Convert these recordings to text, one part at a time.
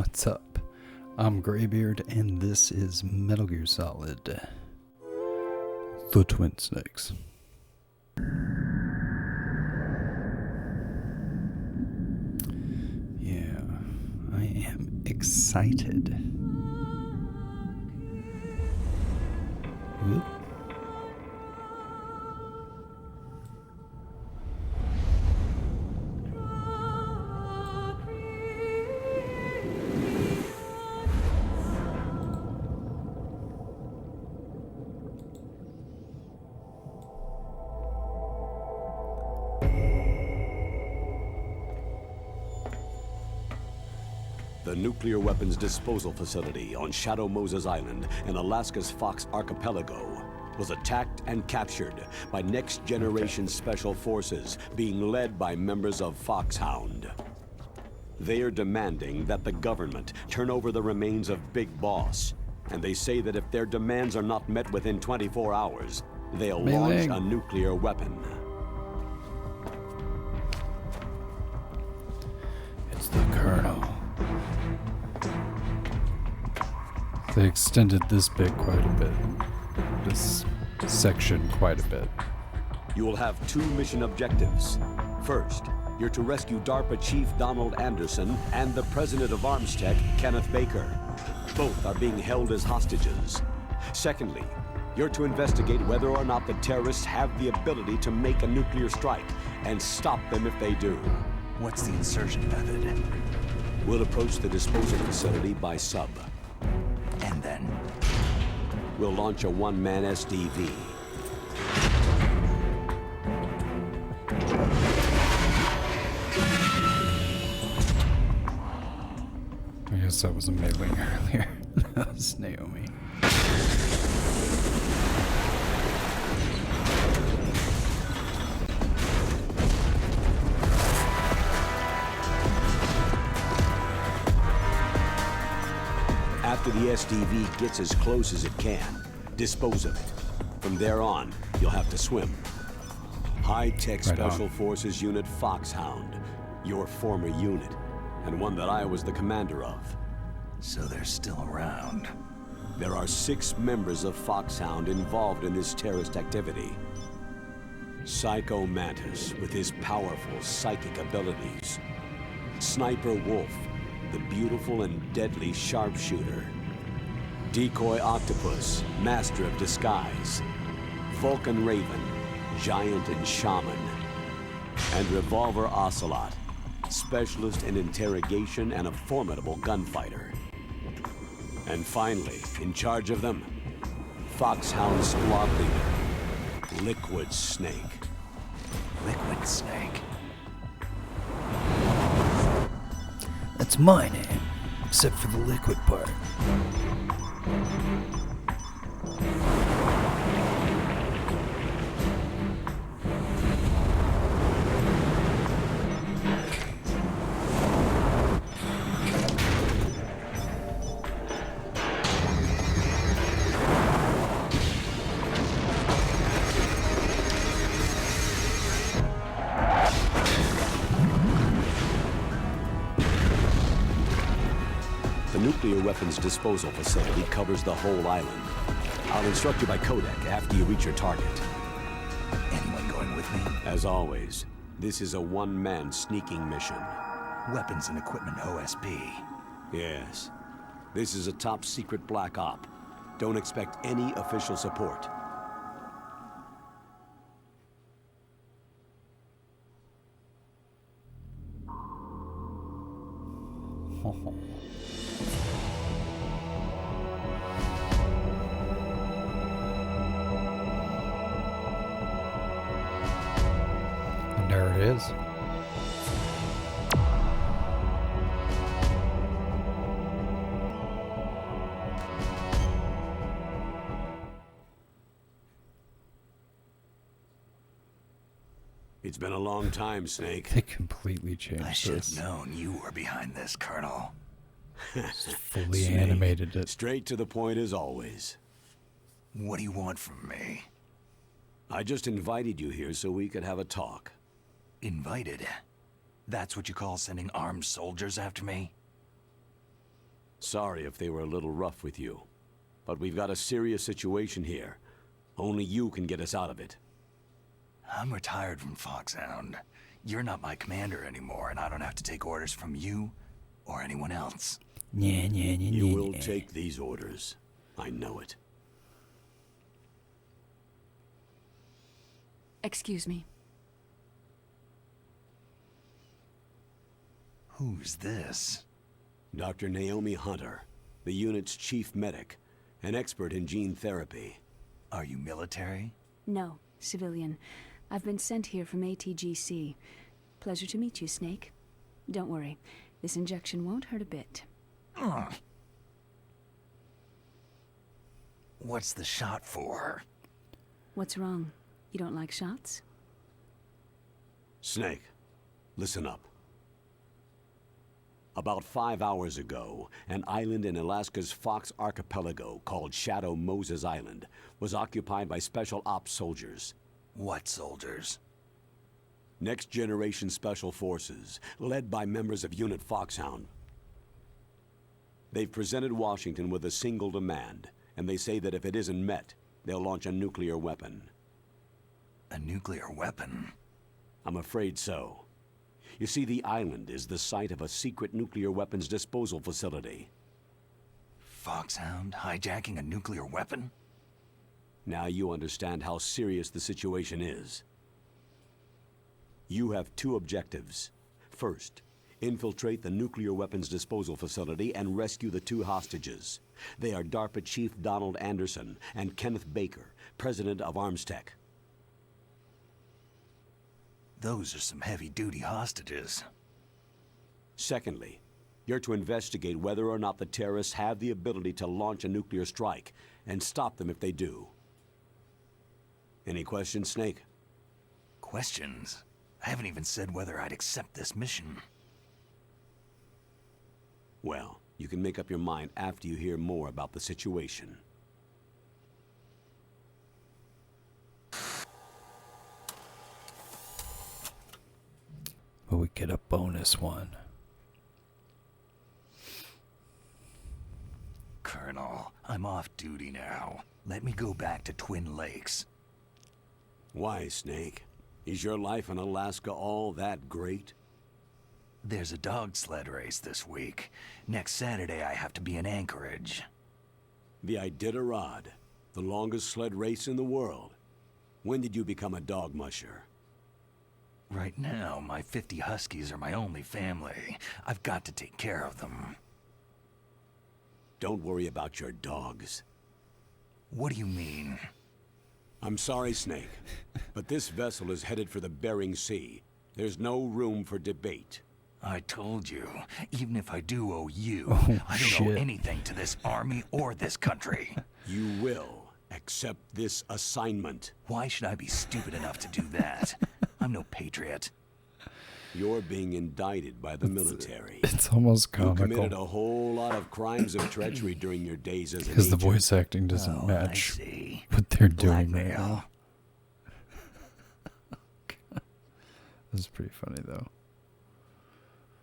What's up? I'm Graybeard, and this is Metal Gear Solid: The Twin Snakes. Yeah, I am excited. Whoop. The nuclear weapons disposal facility on Shadow Moses Island in Alaska's Fox Archipelago was attacked and captured by next-generation special forces being led by members of Foxhound. They are demanding that the government turn over the remains of Big Boss, and they say that if their demands are not met within 24 hours, they'll launch a nuclear weapon. It's the Colonel. They extended this bit quite a bit. This section quite a bit. You will have two mission objectives. First, you're to rescue DARPA Chief Donald Anderson and the President of Armstech, Kenneth Baker. Both are being held as hostages. Secondly, you're to investigate whether or not the terrorists have the ability to make a nuclear strike and stop them if they do. What's the insertion method? We'll approach the disposal facility by sub. And then? We'll launch a one-man SDV. I guess that was a mailing earlier. That was Naomi. After the SDV gets as close as it can, dispose of it. From there on, you'll have to swim. High-tech Special Forces Unit Foxhound, your former unit, and one that I was the commander of. So they're still around. There are 6 members of Foxhound involved in this terrorist activity. Psycho Mantis, with his powerful psychic abilities. Sniper Wolf, the beautiful and deadly sharpshooter. Decoy Octopus, master of disguise. Vulcan Raven, giant and shaman. And Revolver Ocelot, specialist in interrogation and a formidable gunfighter. And finally, in charge of them, Foxhound squad leader, Liquid Snake. Liquid Snake? That's my name, except for the liquid part. The nuclear weapons disposal facility covers the whole island. I'll instruct you by codec after you reach your target. Anyone going with me? As always, this is a one-man sneaking mission. Weapons and equipment OSP. Yes. This is a top-secret black op. Don't expect any official support. And there it is. It's been a long time, Snake. They completely changed I should this. have known you were behind this, Colonel. Fully Snake, animated it. Straight to the point as always. What do you want from me? I just invited you here so we could have a talk. Invited? That's what you call sending armed soldiers after me? Sorry if they were a little rough with you. But we've got a serious situation here. Only you can get us out of it. I'm retired from Foxhound. You're not my commander anymore, and I don't have to take orders from you or anyone else. You will take these orders. I know it. Excuse me. Who's this? Dr. Naomi Hunter, the unit's chief medic, an expert in gene therapy. Are you military? No, civilian. I've been sent here from ATGC. Pleasure to meet you, Snake. Don't worry, this injection won't hurt a bit. What's the shot for? What's wrong? You don't like shots? Snake, listen up. About 5 hours ago, an island in Alaska's Fox Archipelago called Shadow Moses Island was occupied by Special Ops soldiers. What soldiers? Next Generation Special Forces, led by members of Unit Foxhound. They've presented Washington with a single demand, and they say that if it isn't met, they'll launch a nuclear weapon. A nuclear weapon? I'm afraid so. You see, the island is the site of a secret nuclear weapons disposal facility. Foxhound hijacking a nuclear weapon? Now you understand how serious the situation is. You have two objectives. First, infiltrate the nuclear weapons disposal facility and rescue the two hostages. They are DARPA Chief Donald Anderson and Kenneth Baker, president of Armstech. Those are some heavy-duty hostages. Secondly, you're to investigate whether or not the terrorists have the ability to launch a nuclear strike and stop them if they do. Any questions, Snake? Questions? I haven't even said whether I'd accept this mission. Well, you can make up your mind after you hear more about the situation. But we get a bonus one. Colonel, I'm off duty now. Let me go back to Twin Lakes. Why, Snake? Is your life in Alaska all that great? There's a dog sled race this week. Next Saturday I have to be in Anchorage. The Iditarod, the longest sled race in the world. When did you become a dog musher? Right now, my 50 huskies are my only family. I've got to take care of them. Don't worry about your dogs. What do you mean? I'm sorry, Snake, but this vessel is headed for the Bering Sea. There's no room for debate. I told you, even if I do owe you, I don't shit. owe anything to this army or this country. You will accept this assignment. Why should I be stupid enough to do that? I'm no patriot. You're being indicted by the military. It's almost You committed comical a whole lot of crimes of treachery during your days as an because the agent. voice acting doesn't Oh, I match see. what they're doing right Blackmail. now. This is pretty funny though.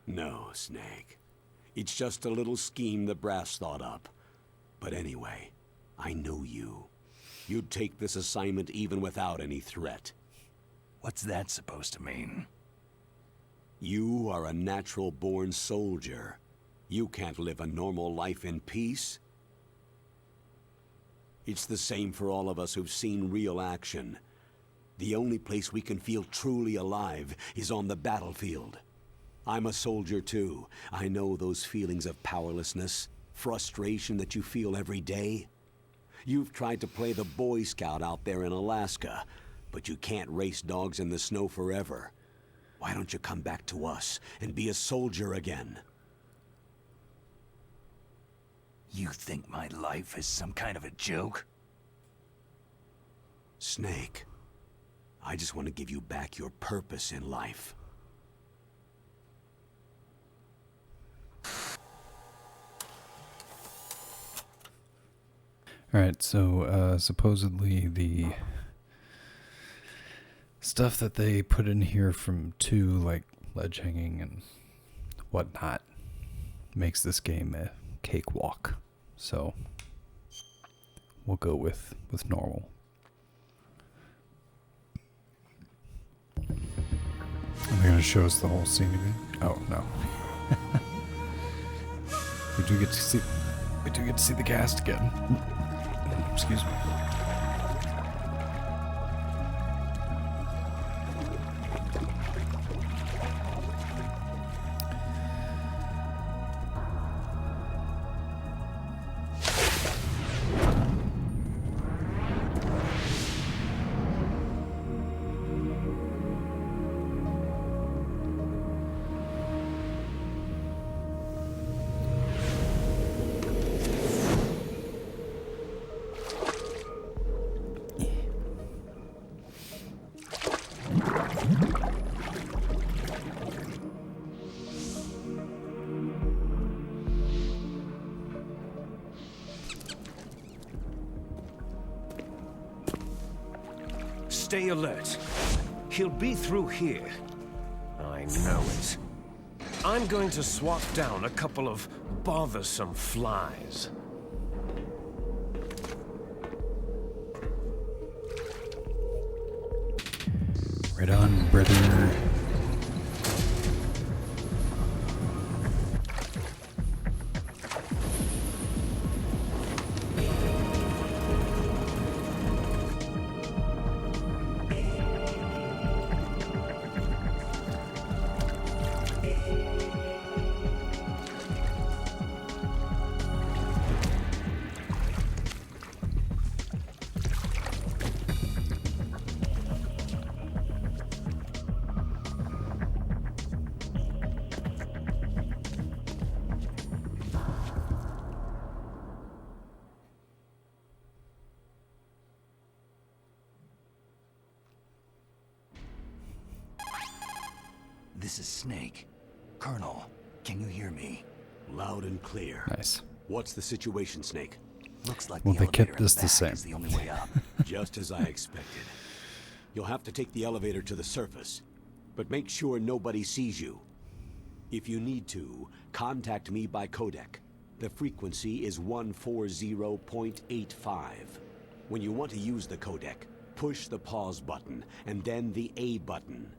No, Snake. It's just a little scheme the brass thought up. But anyway, I know you. You'd take this assignment even without any threat. What's that supposed to mean? You are a natural-born soldier. You can't live a normal life in peace. It's the same for all of us who've seen real action. The only place we can feel truly alive is on the battlefield. I'm a soldier too. I know those feelings of powerlessness, frustration that you feel every day. You've tried to play the Boy Scout out there in Alaska, but you can't race dogs in the snow forever. Why don't you come back to us and be a soldier again? You think my life is some kind of a joke? Snake, I just want to give you back your purpose in life. Alright, so supposedly the stuff that they put in here from 2, like ledge hanging and whatnot, makes this game cakewalk. So we'll go with normal. Are they gonna show us the whole scene again? Oh no. We do get to see the cast again. Excuse me. Stay alert. He'll be through here. I know it. I'm going to swat down a couple of bothersome flies. Right on, brother. This is Snake. Colonel, can you hear me? Loud and clear. Nice. What's the situation, Snake? Looks like Well, the they elevator kept in this the the back same. is the only way up. Just as I expected. You'll have to take the elevator to the surface, but make sure nobody sees you. If you need to, contact me by codec. The frequency is 140.85. When you want to use the codec, push the pause button and then the A button.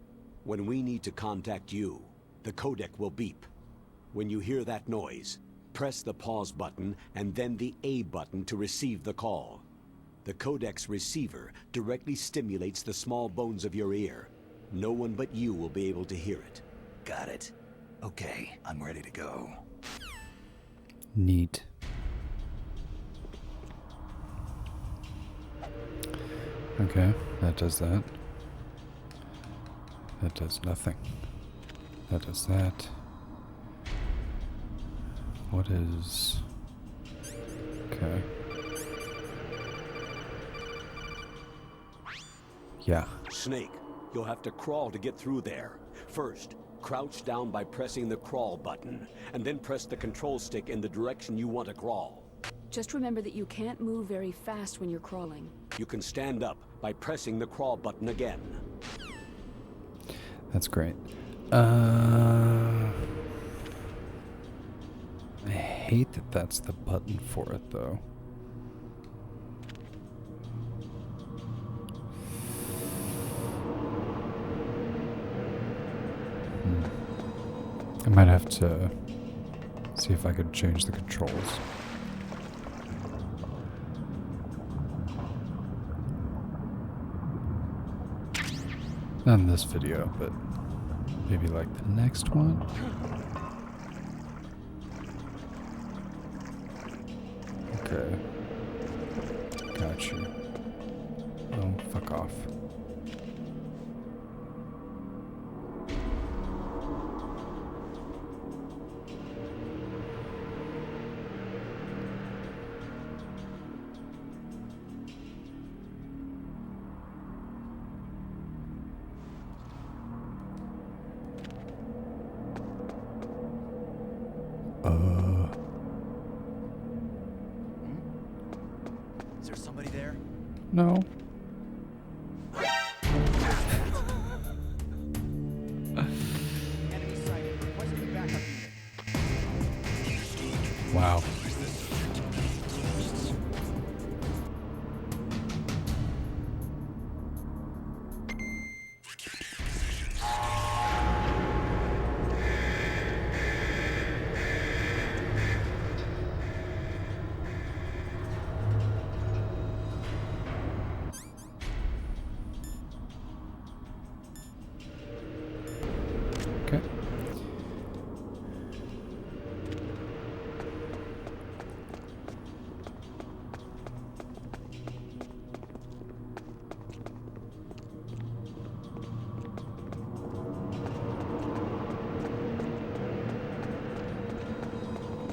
When we need to contact you, the codec will beep. When you hear that noise, press the pause button and then the A button to receive the call. The codec's receiver directly stimulates the small bones of your ear. No one but you will be able to hear it. Got it. Okay, I'm ready to go. Neat. Okay, that does that. That does nothing. That does that. What is... Okay. Yeah. Snake, you'll have to crawl to get through there. First, crouch down by pressing the crawl button, and then press the control stick in the direction you want to crawl. Just remember that you can't move very fast when you're crawling. You can stand up by pressing the crawl button again. That's great. I hate that that's the button for it, though. I might have to see if I could change the controls. Not in this video, but maybe like the next one. Okay. Got you. Oh, fuck off. Is there somebody there? No. Wow.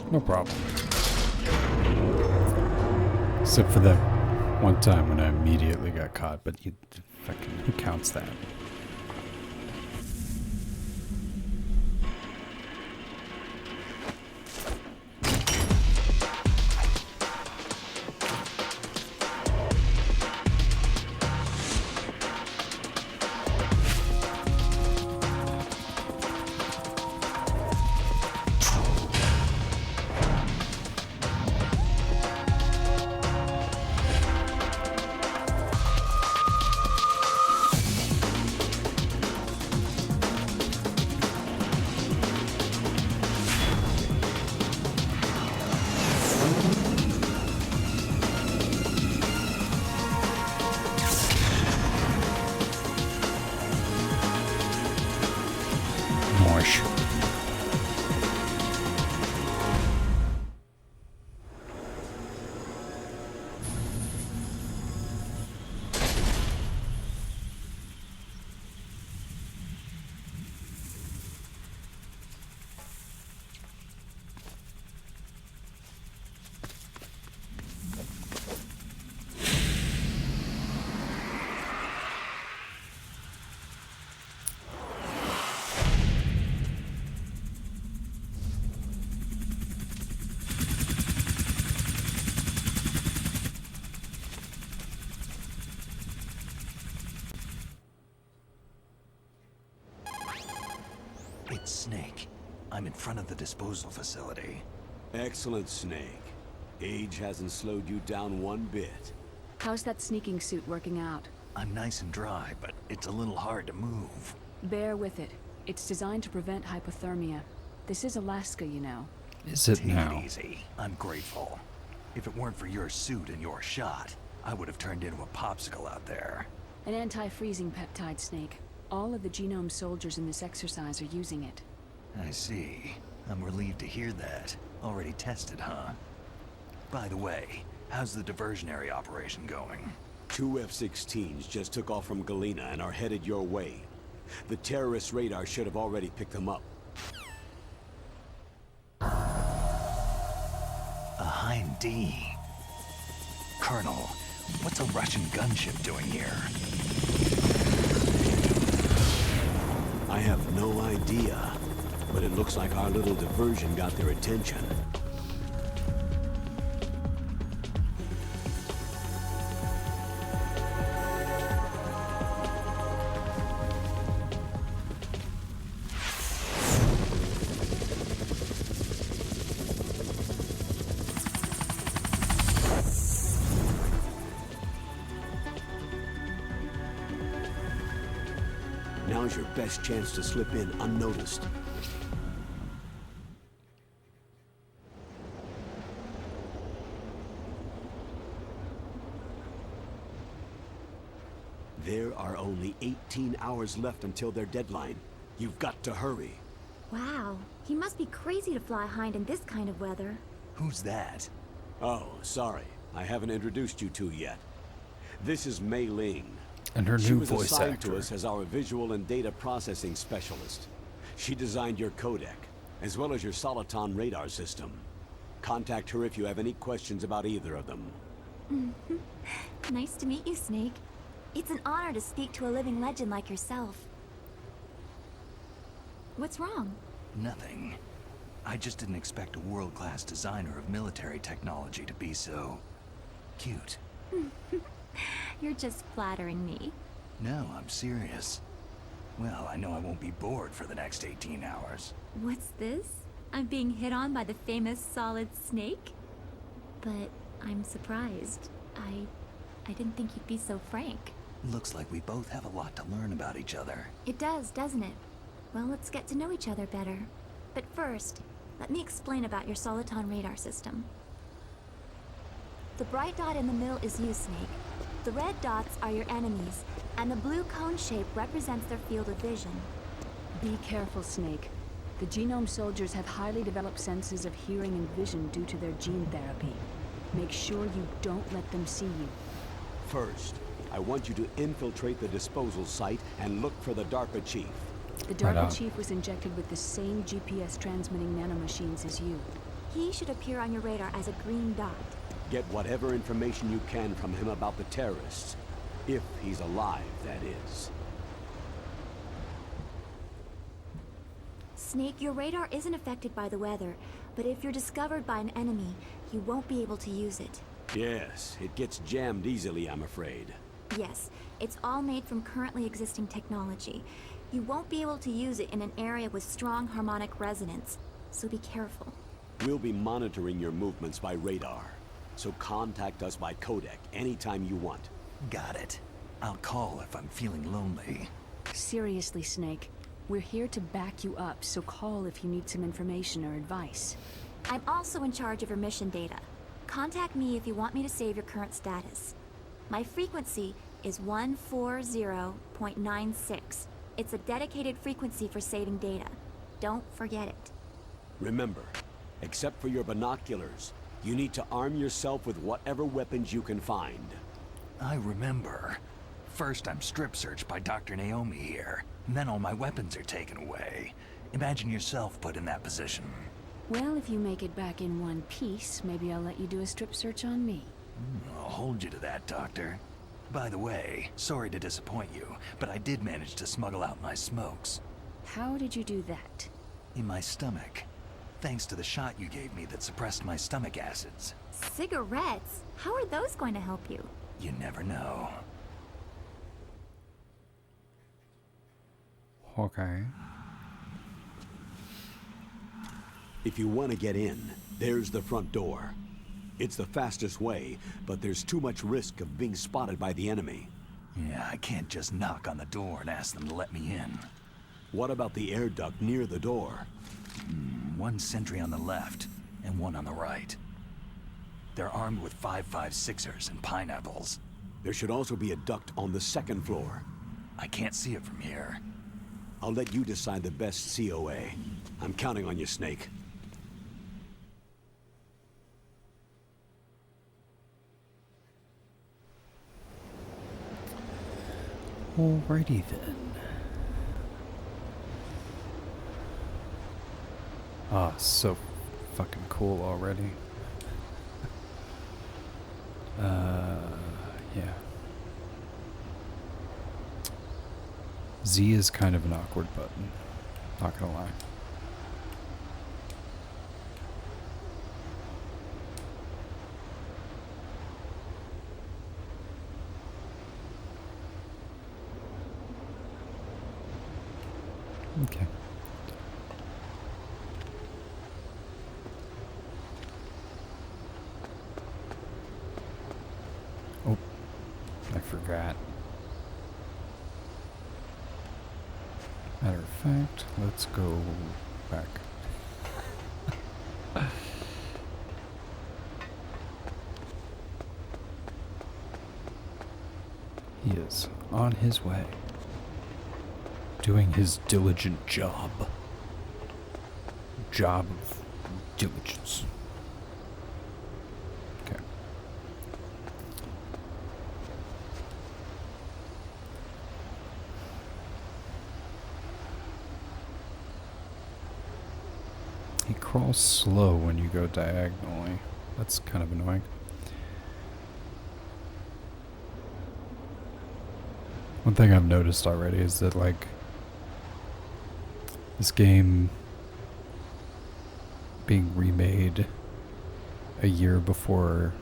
No problem. Except for that one time when I immediately got caught, but who counts that? Mosh. It's Snake. I'm in front of the disposal facility. Excellent, Snake. Age hasn't slowed you down one bit. How's that sneaking suit working out? I'm nice and dry, but it's a little hard to move. Bear with it. It's designed to prevent hypothermia. This is Alaska, you know. Is it Take now? it easy. I'm grateful. If it weren't for your suit and your shot, I would have turned into a popsicle out there. An anti-freezing peptide, Snake. All of the genome soldiers in this exercise are using it. I see. I'm relieved to hear that. Already tested, huh? By the way, how's the diversionary operation going? 2 F-16s just took off from Galena and are headed your way. The terrorist radar should have already picked them up. A Hind D. Colonel, what's a Russian gunship doing here? I have no idea, but it looks like our little diversion got their attention. Now's your best chance to slip in unnoticed. There are only 18 hours left until their deadline. You've got to hurry. Wow, he must be crazy to fly Hind in this kind of weather. Who's that? Oh, sorry. I haven't introduced you to yet. This is Mei Ling. And her She new was voice assigned actor. to us as our visual and data processing specialist. She designed your codec, as well as your Soliton radar system. Contact her if you have any questions about either of them. Nice to meet you, Snake. It's an honor to speak to a living legend like yourself. What's wrong? Nothing. I just didn't expect a world-class designer of military technology to be so... cute. You're just flattering me. No, I'm serious. Well, I know I won't be bored for the next 18 hours. What's this? I'm being hit on by the famous Solid Snake? But I'm surprised. I didn't think you'd be so frank. Looks like we both have a lot to learn about each other. It does, doesn't it? Well, let's get to know each other better. But first, let me explain about your Soliton radar system. The bright dot in the middle is you, Snake. The red dots are your enemies, and the blue cone shape represents their field of vision. Be careful, Snake. The genome soldiers have highly developed senses of hearing and vision due to their gene therapy. Make sure you don't let them see you. First, I want you to infiltrate the disposal site and look for the DARPA chief. The Right DARPA on. chief was injected with the same GPS transmitting nanomachines as you. He should appear on your radar as a green dot. Get whatever information you can from him about the terrorists. If he's alive, that is. Snake, your radar isn't affected by the weather, but if you're discovered by an enemy, you won't be able to use it. Yes, it gets jammed easily, I'm afraid. Yes, it's all made from currently existing technology. You won't be able to use it in an area with strong harmonic resonance, so be careful. We'll be monitoring your movements by radar, so contact us by codec anytime you want. Got it. I'll call if I'm feeling lonely. Seriously, Snake. We're here to back you up, so call if you need some information or advice. I'm also in charge of your mission data. Contact me if you want me to save your current status. My frequency is 140.96. It's a dedicated frequency for saving data. Don't forget it. Remember, except for your binoculars, you need to arm yourself with whatever weapons you can find. I remember. First I'm strip searched by Dr. Naomi here, and then all my weapons are taken away. Imagine yourself put in that position. Well, if you make it back in one piece, maybe I'll let you do a strip search on me. I'll hold you to that, Doctor. By the way, sorry to disappoint you, but I did manage to smuggle out my smokes. How did you do that? In my stomach. Thanks to the shot you gave me that suppressed my stomach acids. Cigarettes? How are those going to help you? You never know. Okay. If you want to get in, there's the front door. It's the fastest way, but there's too much risk of being spotted by the enemy. Yeah, I can't just knock on the door and ask them to let me in. What about the air duct near the door? One sentry on the left, and one on the right. They're armed with 5.56ers and pineapples. There should also be a duct on the second floor. I can't see it from here. I'll let you decide the best COA. I'm counting on you, Snake. Alrighty then. Ah, so fucking cool already. Yeah. Z is kind of an awkward button. Not gonna lie. Okay. Oh, I forgot. Matter of fact, let's go back. He is on his way, doing his diligent job. Job of diligence. Okay. He crawls slow when you go diagonally. That's kind of annoying. One thing I've noticed already is that, like, this game being remade a year before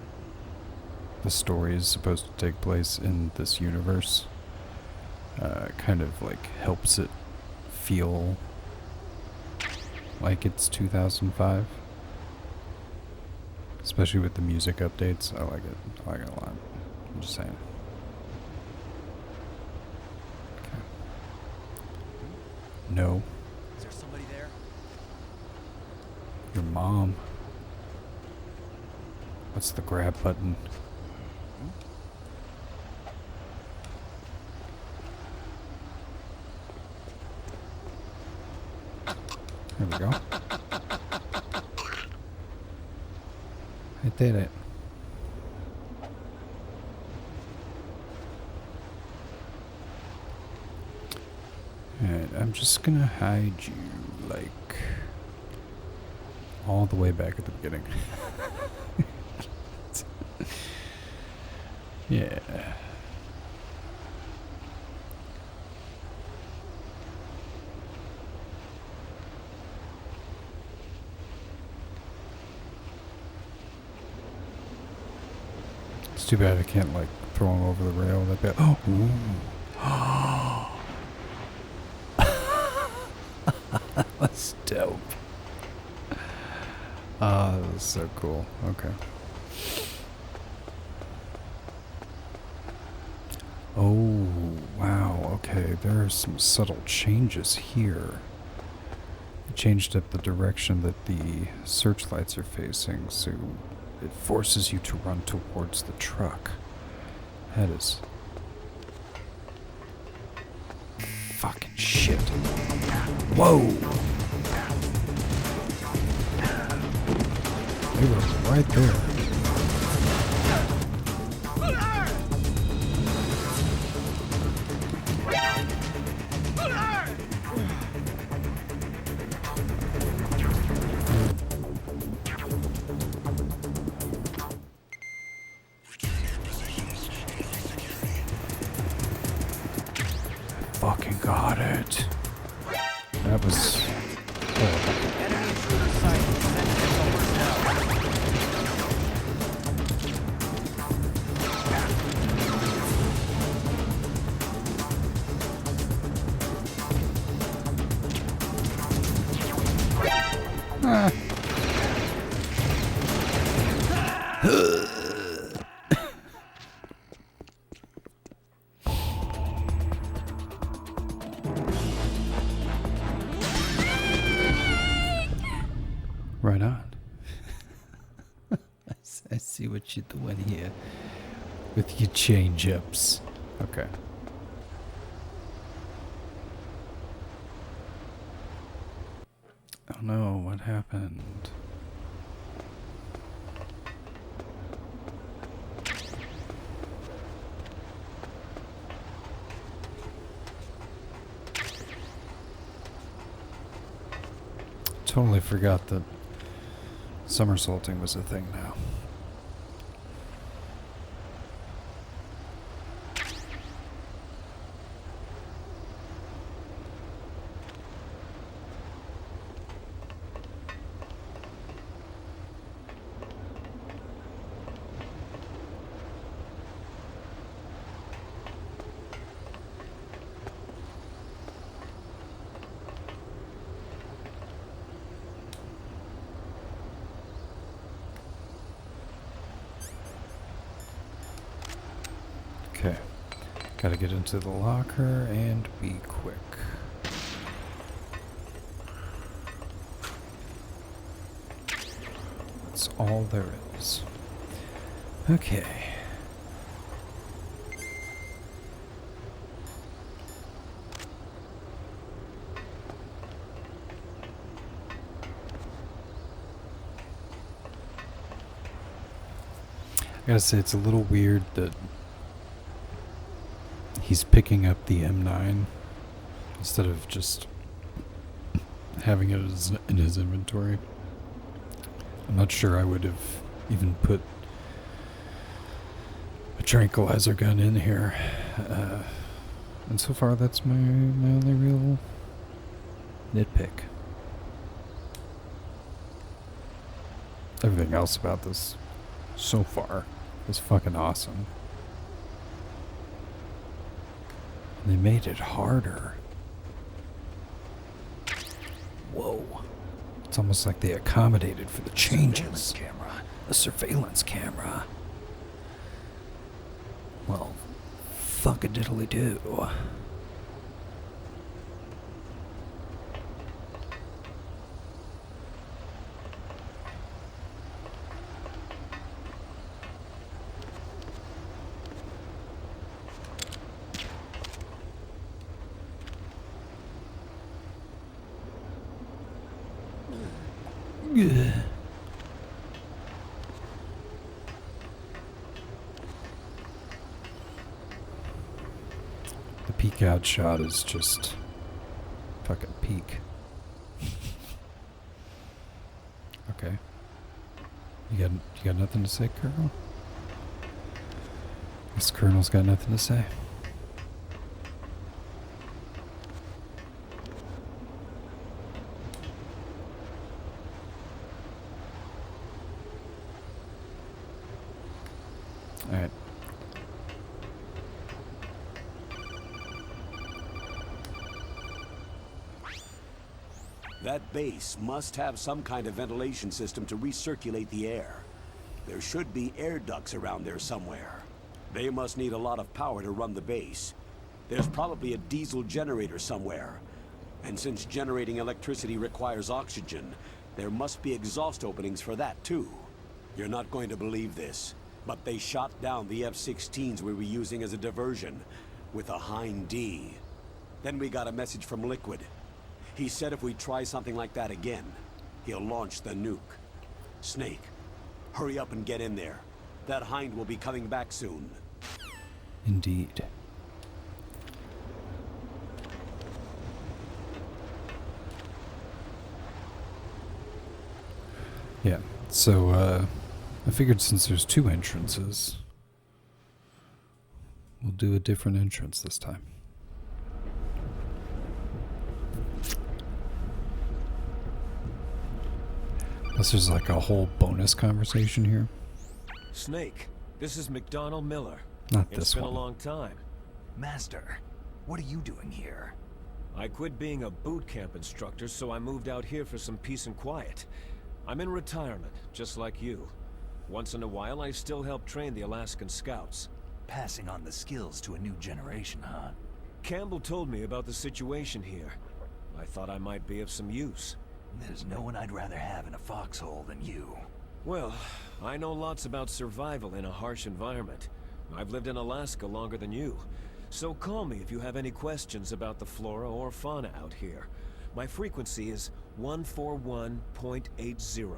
the story is supposed to take place in this universe kind of, like, helps it feel like it's 2005. Especially with the music updates. I like it. I like it a lot. I'm just saying. Okay. No. Is there somebody there? Your mom. What's the grab button? There we go. I did it. Alright, I'm just gonna hide you, like, all the way back at the beginning. Yeah. It's too bad I can't, like, throw him over the rail that bad. Oh! Ooh. That's dope. Ah, that was so cool. Okay. Oh, wow. Okay, there are some subtle changes here. It changed up the direction that the searchlights are facing, so it forces you to run towards the truck. That is... fucking shit. Whoa! They were right there. Fucking got it. That was horrible. Enemy intruder sighted. Send additional personnel. Ah. Right on. I see what you're doing here with your change-ups. Okay. Oh no, what happened? Totally forgot that somersaulting was a thing now. Okay, gotta get into the locker and be quick. That's all there is. Okay. I gotta say, it's a little weird that he's picking up the M9 instead of just having it in his inventory. I'm not sure I would have even put a tranquilizer gun in here. And so far, that's my only real nitpick. Everything else about this so far is fucking awesome. They made it harder. Whoa. It's almost like they accommodated for the changes. Surveillance camera. A surveillance camera. Well, fuck-a-diddly-do. Ugh. The peek out shot is just fucking peak. Okay. You got nothing to say, Colonel? This Colonel's got nothing to say. Alright. That base must have some kind of ventilation system to recirculate the air. There should be air ducts around there somewhere. They must need a lot of power to run the base. There's probably a diesel generator somewhere. And since generating electricity requires oxygen, there must be exhaust openings for that too. You're not going to believe this, but they shot down the F-16s we were using as a diversion with a Hind D. Then we got a message from Liquid. He said if we try something like that again, he'll launch the nuke. Snake, hurry up and get in there. That Hind will be coming back soon. Indeed. Yeah, so, I figured since there's two entrances, we'll do a different entrance this time. Unless there's like a whole bonus conversation here. Snake, this is McDonnell Miller. Not It's this been one. a long time. Master, what are you doing here? I quit being a boot camp instructor, so I moved out here for some peace and quiet. I'm in retirement, just like you. Once in a while, I still help train the Alaskan Scouts. Passing on the skills to a new generation, huh? Campbell told me about the situation here. I thought I might be of some use. There's no one I'd rather have in a foxhole than you. Well, I know lots about survival in a harsh environment. I've lived in Alaska longer than you. So call me if you have any questions about the flora or fauna out here. My frequency is 141.80.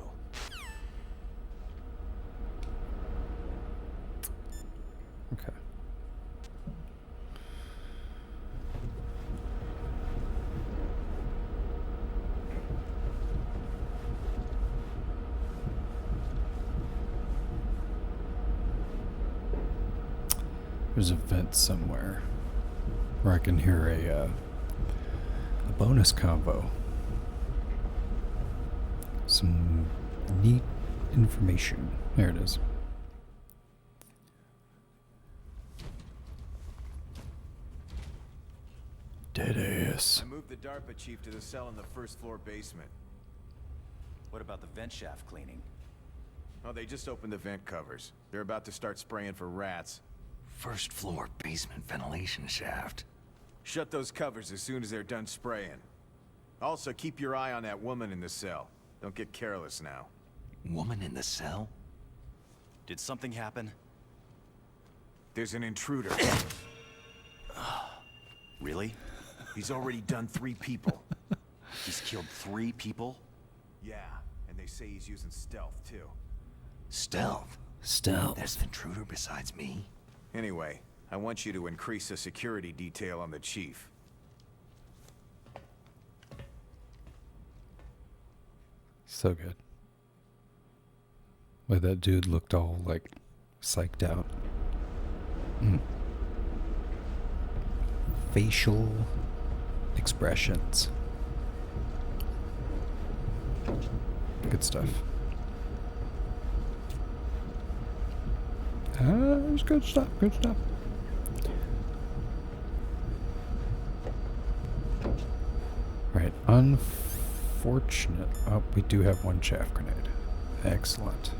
Okay. There's a vent somewhere where I can hear a bonus combo. Some neat information. There it is. Deadass. I moved the DARPA chief to the cell in the first floor basement. What about the vent shaft cleaning? Oh, they just opened the vent covers. They're about to start spraying for rats. First floor basement ventilation shaft. Shut those covers as soon as they're done spraying. Also, keep your eye on that woman in the cell. Don't get careless now. Woman in the cell? Did something happen? There's an intruder. Really? He's already done 3 people. He's killed 3 people? Yeah, and they say he's using stealth, too. Stealth? Stealth. There's an intruder besides me? Anyway, I want you to increase the security detail on the chief. So good. Why that dude looked all like psyched out. Facial expressions. Good stuff. It's good stuff, good stuff. Right, unfortunate. Oh, we do have one chaff grenade. Excellent.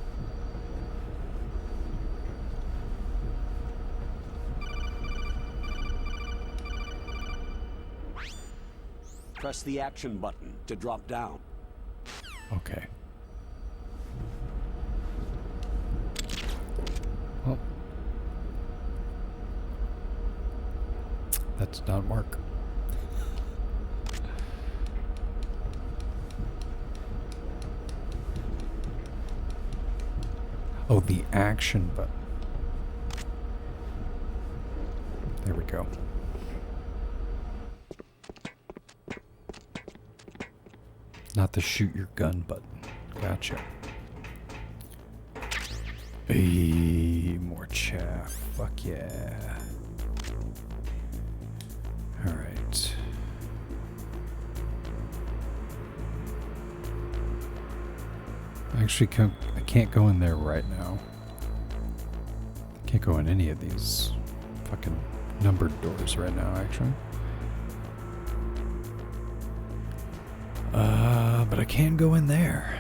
Press the action button to drop down. Okay. Well, that did not work. Oh, the action button. There we go. Not the shoot your gun button. Gotcha. Hey, more chaff. Fuck yeah. Alright. Actually, I can't go in there right now. Can't go in any of these fucking numbered doors right now, actually. But I can go in there.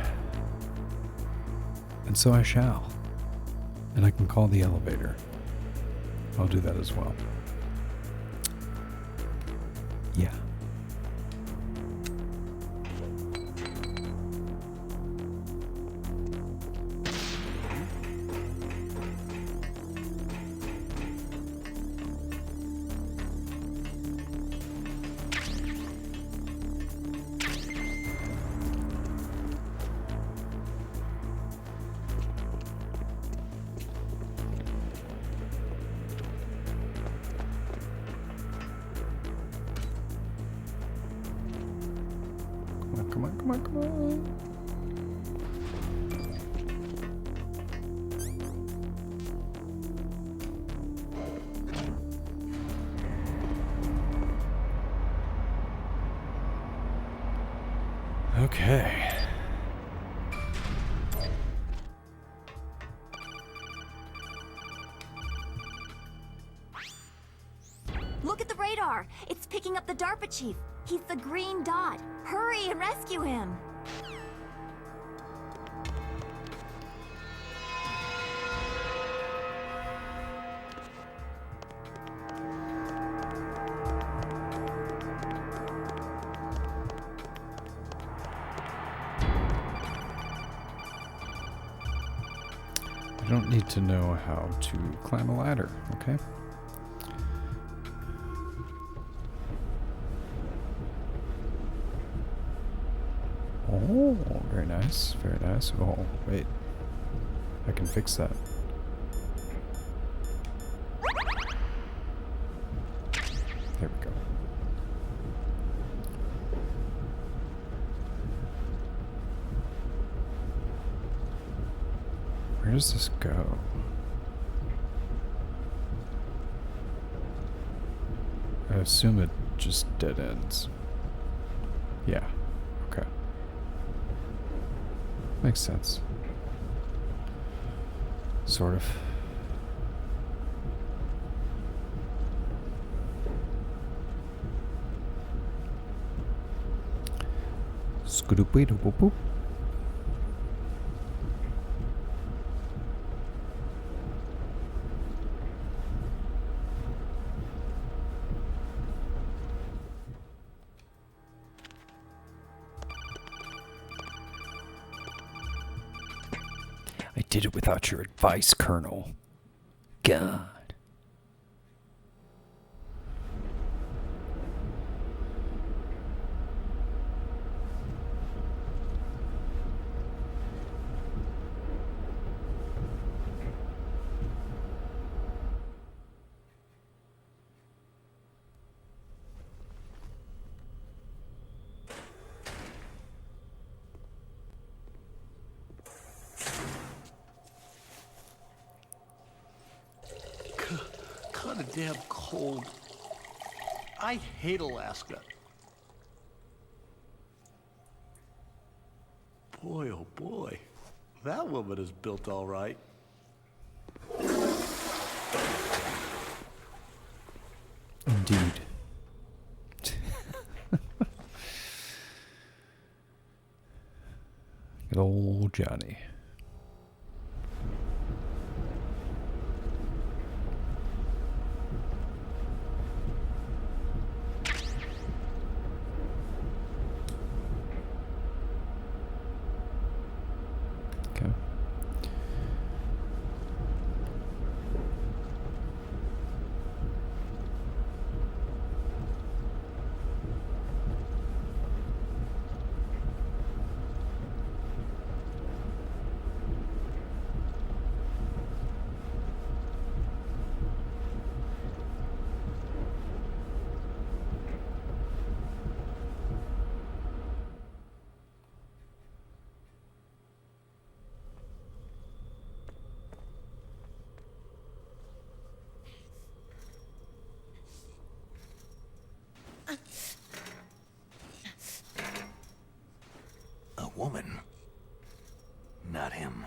And so I shall. And I can call the elevator. I'll do that as well. Yeah. Come on, come on, come on. Okay. Look at the radar! It's picking up the DARPA chief. He's the green dot. Hurry and rescue him! I don't need to know how to climb a ladder, okay? Oh, very nice, very nice. Oh, wait. I can fix that. There we go. Where does this go? I assume it just dead ends. Yeah. Okay. Makes sense. Sort of. Scoop-a-doop-a-doop. I did it without your advice, Colonel. God. Kinda damn cold. I hate Alaska. Boy, oh boy. That woman is built all right. Indeed. Good old Johnny. Okay. woman. Not him.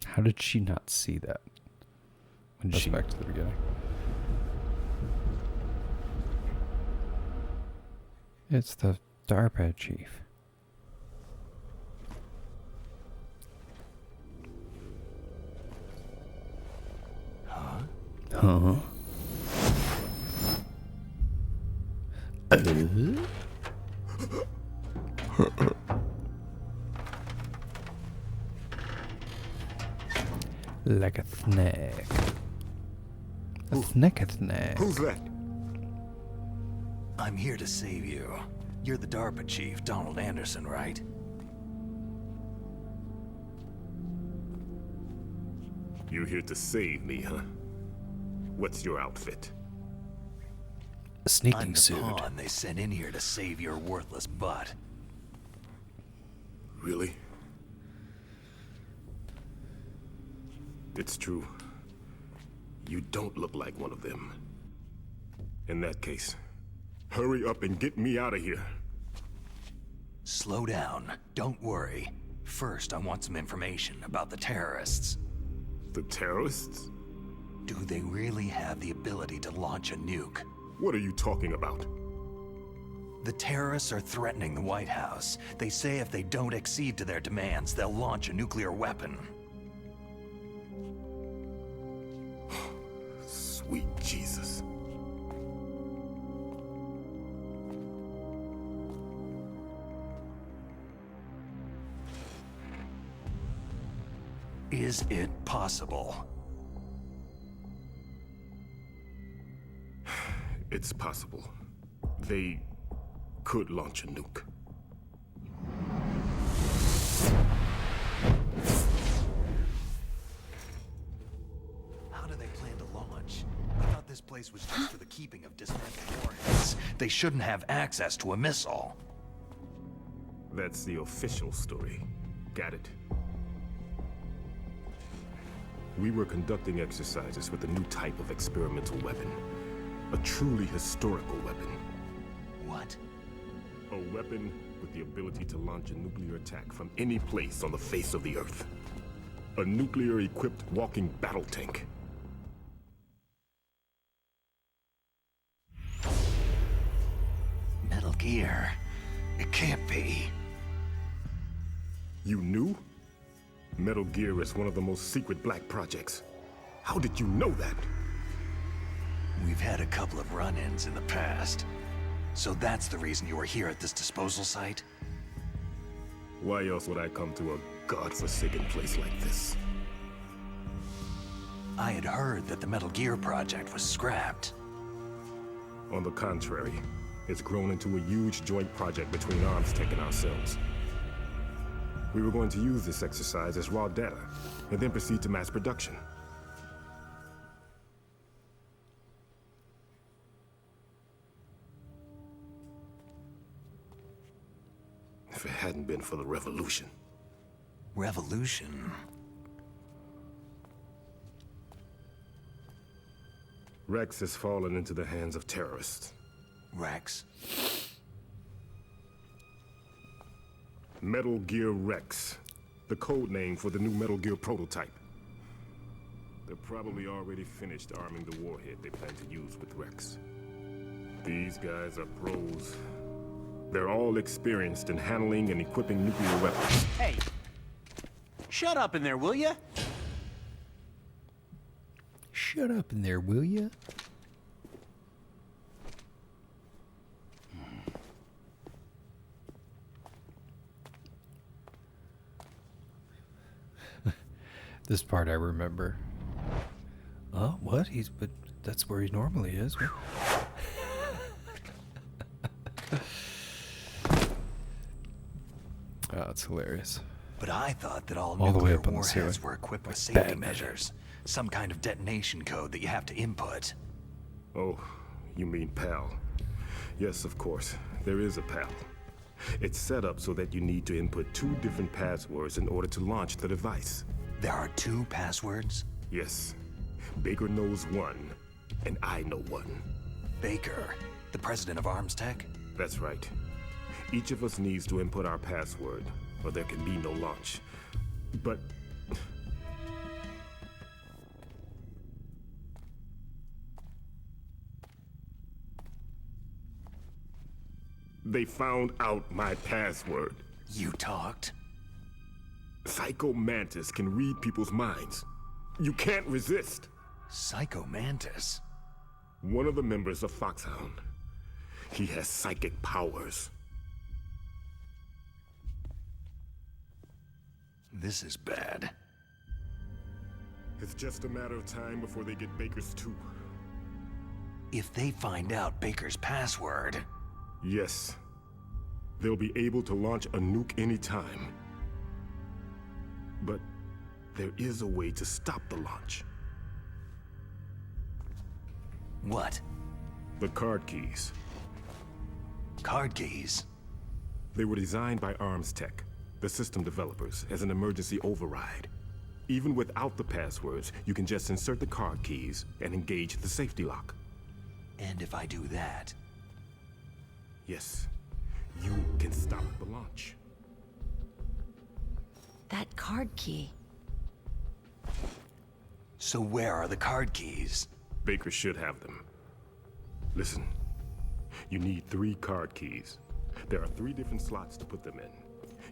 How did she not see that? When she back to the beginning. It's the DARPA chief. Huh? Like a snake. A snake. Who's that? I'm here to save you. You're the DARPA chief, Donald Anderson, right? You're here to save me, huh? What's your outfit? A sneaking I'm the suit. pawn they sent in here to save your worthless butt. Really? It's true. You don't look like one of them. In that case, hurry up and get me out of here. Slow down. Don't worry. First, I want some information about the terrorists. The terrorists? Do they really have the ability to launch a nuke? What are you talking about? The terrorists are threatening the White House. They say if they don't accede to their demands, they'll launch a nuclear weapon. Sweet Jesus. Is it possible? It's possible. They could launch a nuke. How do they plan to launch? I thought this place was just for the keeping of dismantled warheads. They shouldn't have access to a missile. That's the official story. Got it. We were conducting exercises with a new type of experimental weapon. A truly historical weapon. What? A weapon with the ability to launch a nuclear attack from any place on the face of the Earth. A nuclear-equipped walking battle tank. Metal Gear. It can't be. You knew? Metal Gear is one of the most secret black projects. How did you know that? We've had a couple of run-ins in the past. So that's the reason you were here at this disposal site? Why else would I come to a godforsaken place like this? I had heard that the Metal Gear project was scrapped. On the contrary, it's grown into a huge joint project between ArmsTech and ourselves. We were going to use this exercise as raw data, and then proceed to mass production. If it hadn't been for the revolution. Revolution? Rex has fallen into the hands of terrorists. Rex? Metal Gear Rex, the code name for the new Metal Gear prototype. They're probably already finished arming the warhead they plan to use with Rex. These guys are pros. They're all experienced in handling and equipping nuclear weapons. Hey! Shut up in there, will ya? Shut up in there, will ya? This part I remember. Oh, what? But that's where he normally is. Oh, it's hilarious. But I thought that all the way nuclear up on the ceiling. warheads were equipped with Like safety Batman. measures. Some kind of detonation code that you have to input. Oh, you mean PAL. Yes, of course. There is a PAL. It's set up so that you need to input 2 different passwords in order to launch the device. There are 2 passwords? Yes. Baker knows one, and I know one. Baker, the president of ArmsTech? That's right. Each of us needs to input our password, or there can be no launch. But... they found out my password. You talked? Psycho Mantis can read people's minds. You can't resist. Psycho Mantis? One of the members of Foxhound. He has psychic powers. This is bad. It's just a matter of time before they get Baker's too. If they find out Baker's password... Yes. They'll be able to launch a nuke anytime. But there is a way to stop the launch. What? The card keys. Card keys? They were designed by ArmsTech, the system developers, as an emergency override. Even without the passwords, you can just insert the card keys and engage the safety lock. And if I do that? Yes, you can stop the launch. That card key. So where are the card keys? Baker should have them. Listen, you need 3 card keys. There are 3 different slots to put them in.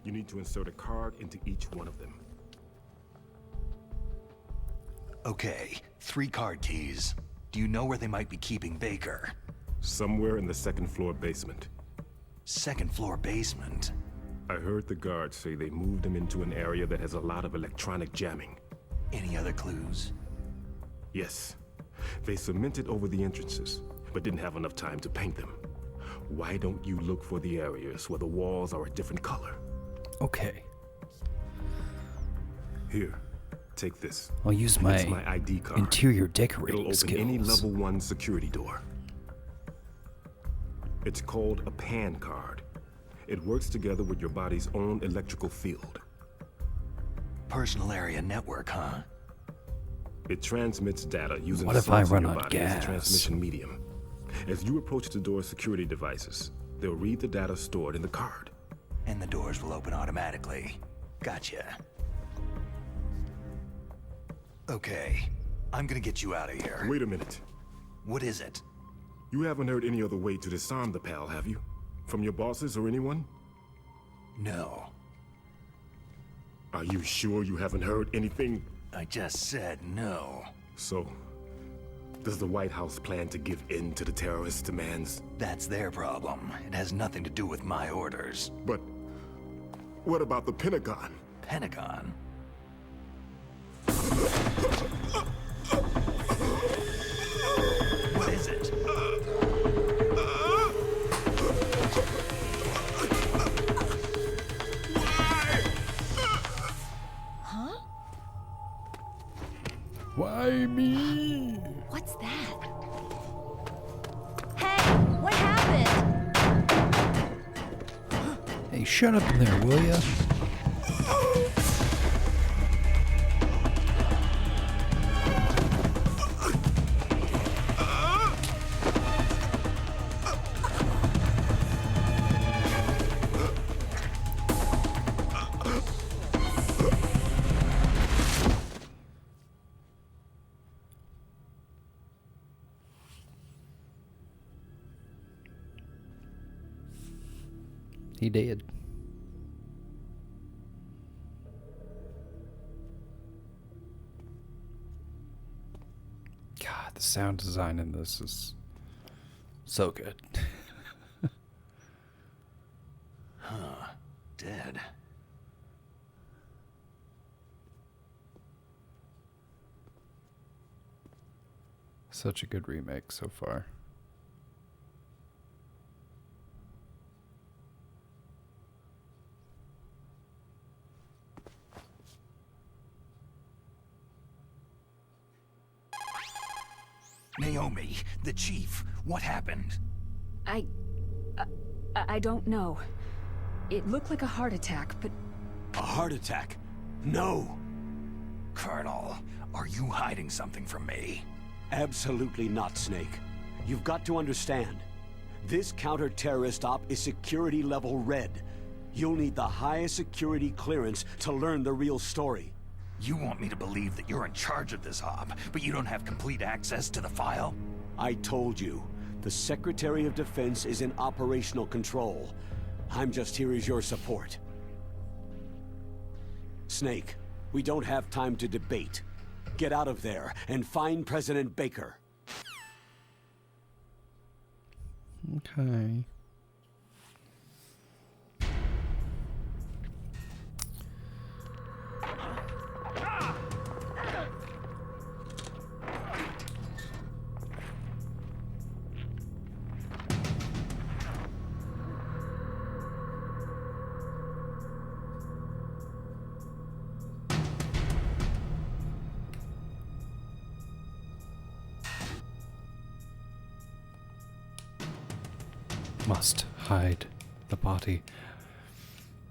You need to insert a card into each one of them. Okay, 3 card keys. Do you know where they might be keeping Baker? Somewhere in the 2nd floor basement. 2nd floor basement? I heard the guards say they moved him into an area that has a lot of electronic jamming. Any other clues? Yes. They cemented over the entrances, but didn't have enough time to paint them. Why don't you look for the areas where the walls are a different color? Okay. Here, take this. I'll use It's my my ID card. interior decorating It'll open skills. any level 1 security door. It's called a PAN card. It works together with your body's own electrical field. Personal area network, huh? It transmits data using What the if I cells in run your on body as a gas? transmission medium. As you approach the door's security devices, they'll read the data stored in the card. And the doors will open automatically. Gotcha. Okay, I'm gonna get you out of here. Wait a minute. What is it? You haven't heard any other way to disarm the PAL, have you? From your bosses or anyone? No. Are you sure you haven't heard anything? I just said no. So, does the White House plan to give in to the terrorists' demands? That's their problem. It has nothing to do with my orders. But what about the Pentagon? Pentagon? What is it? Huh? Why me? What's that? Hey, what happened? Hey, shut up in there, will ya? He did. God, the sound design in this is so good. Huh. Dead. Such a good remake so far. Naomi, the chief, what happened? I don't know. It looked like a heart attack, but... A heart attack? No! Colonel, are you hiding something from me? Absolutely not, Snake. You've got to understand. This counter-terrorist op is security level red. You'll need the highest security clearance to learn the real story. You want me to believe that you're in charge of this op, but you don't have complete access to the file? I told you. The Secretary of Defense is in operational control. I'm just here as your support. Snake, we don't have time to debate. Get out of there and find President Baker. Okay. Must hide the body.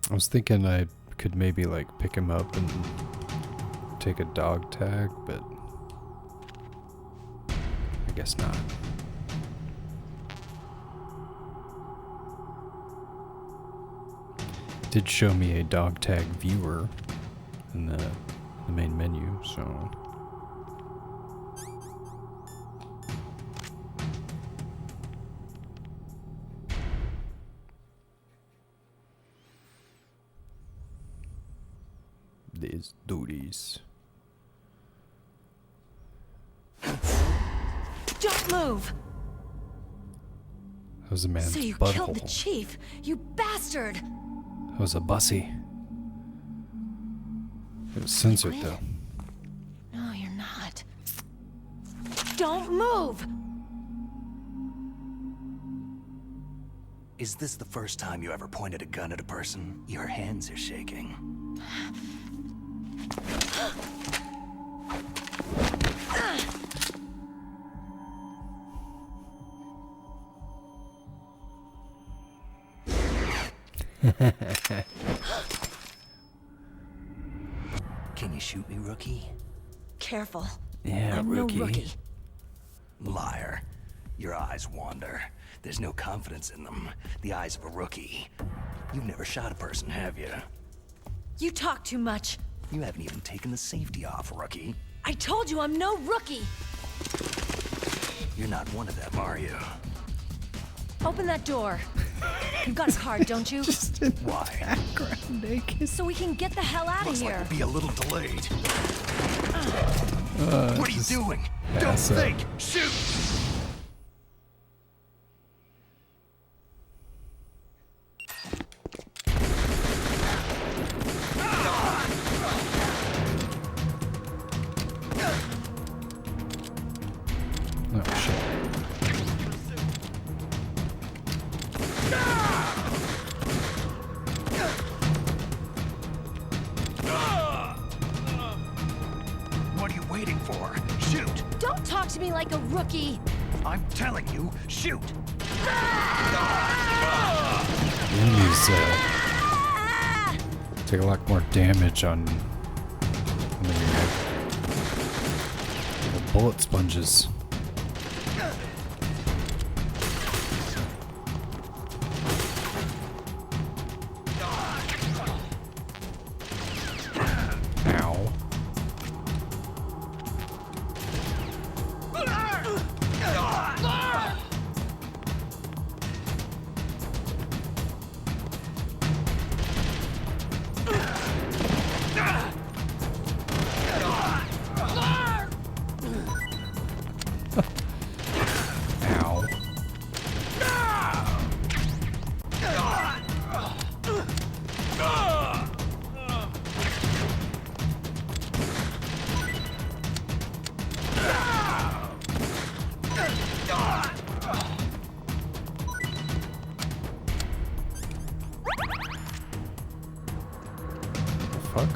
I was thinking I could maybe like pick him up and take a dog tag, but I guess not. Did show me a dog tag viewer in the main menu, so these duties. Don't move! That was a man's So you butthole. killed the chief, you bastard! That was a bussy. It was censored though. No, you're not. Don't move! Is this the first time you ever pointed a gun at a person? Your hands are shaking. Can you shoot me, rookie? Careful. Yeah, I'm rookie. no rookie. Liar. Your eyes wander. There's no confidence in them. The eyes of a rookie. You've never shot a person, have you? You talk too much. You haven't even taken the safety off, rookie. I told you I'm no rookie! You're not one of them, are you? Open that door. You've got a card, don't you? Just in Why? background naked. So we can get the hell out of Looks here. like we'll be a little delayed. What are you doing? Don't pass up. think! Shoot! Oh shit. What are you waiting for? Shoot! Don't talk to me like a rookie! I'm telling you, shoot! Enemies take a lot more damage on the bullet sponges. Ow. Ow. The fuck?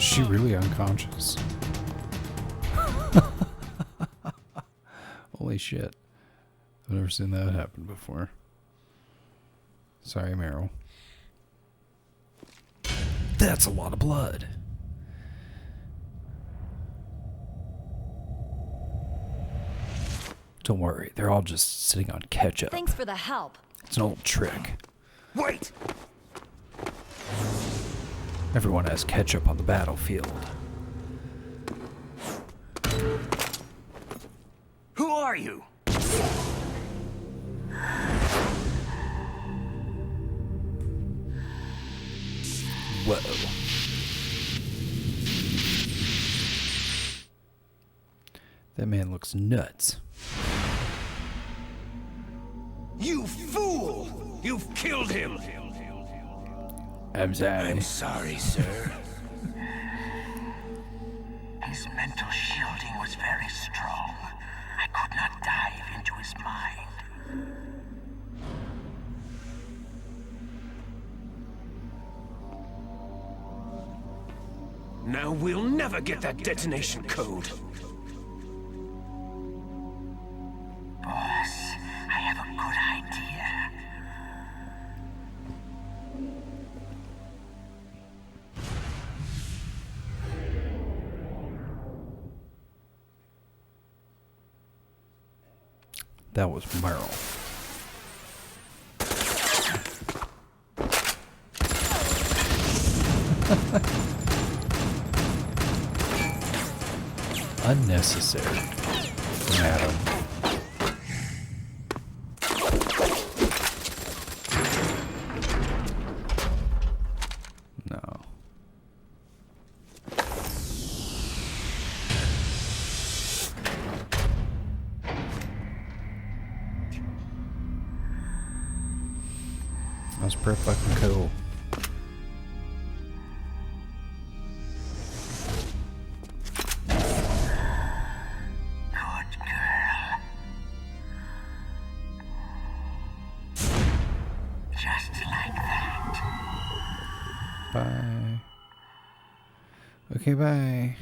she really unconscious? Holy shit. I've never seen that happen before. Sorry, Meryl. That's a lot of blood. Don't worry, they're all just sitting on ketchup. Thanks for the help. It's an old trick. Wait! Everyone has ketchup on the battlefield. Who are you? Whoa. That man looks nuts. You fool! You've killed him! I'm sorry. I'm sorry, sir. His mental shielding was very strong. I could not dive into his mind. Now we'll never get that detonation code. Boss, I have a good idea. That was Merle. Unnecessary, madam. No. That was pretty fucking cool. Bye. Okay, bye.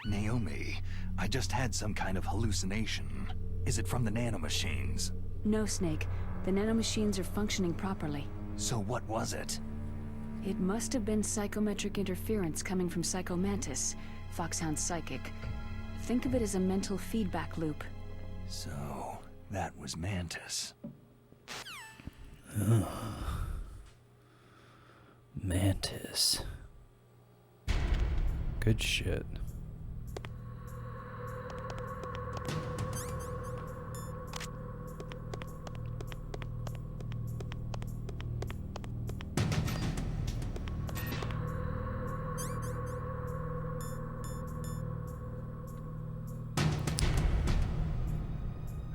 Naomi, I just had some kind of hallucination. Is it from the nanomachines? No, Snake. The nanomachines are functioning properly. So what was it? It must have been psychometric interference coming from Psycho Mantis, Foxhound's psychic. Think of it as a mental feedback loop. So, that was Mantis. Mantis. Good shit.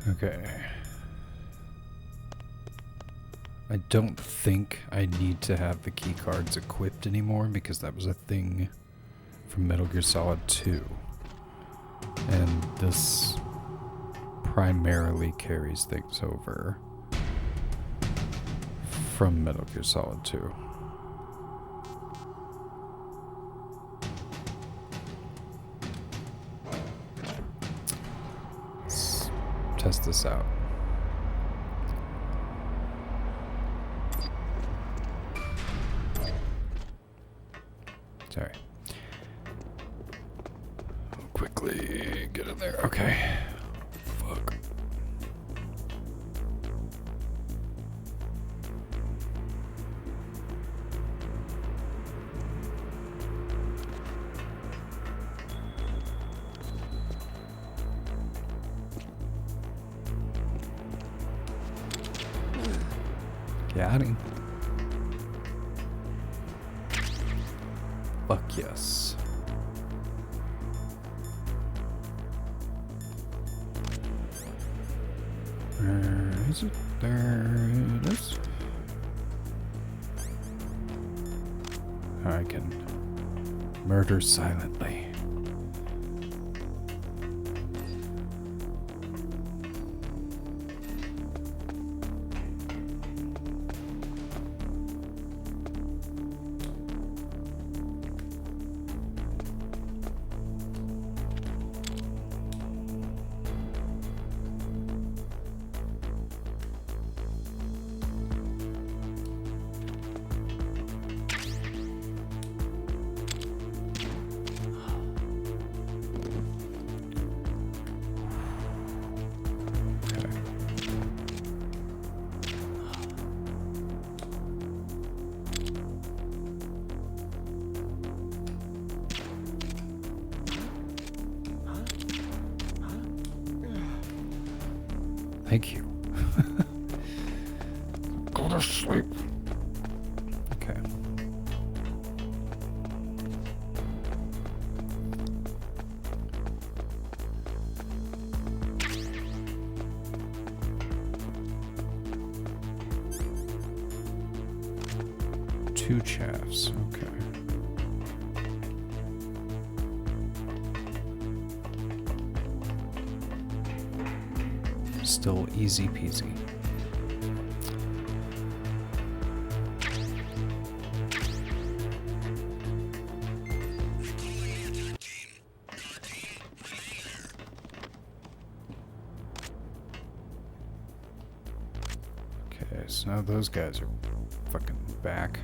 Okay. I don't think I need to have the key cards equipped anymore because that was a thing from Metal Gear Solid 2. And this primarily carries things over from Metal Gear Solid 2. Let's test this out. Sorry. Quickly get in there. Okay. Fuck. Got him. Fuck yes. Where is it? There it is. I can murder silently. Thank you. Go to sleep. Okay. Two chaffs, okay. Still easy peasy. Okay, so now those guys are fucking back.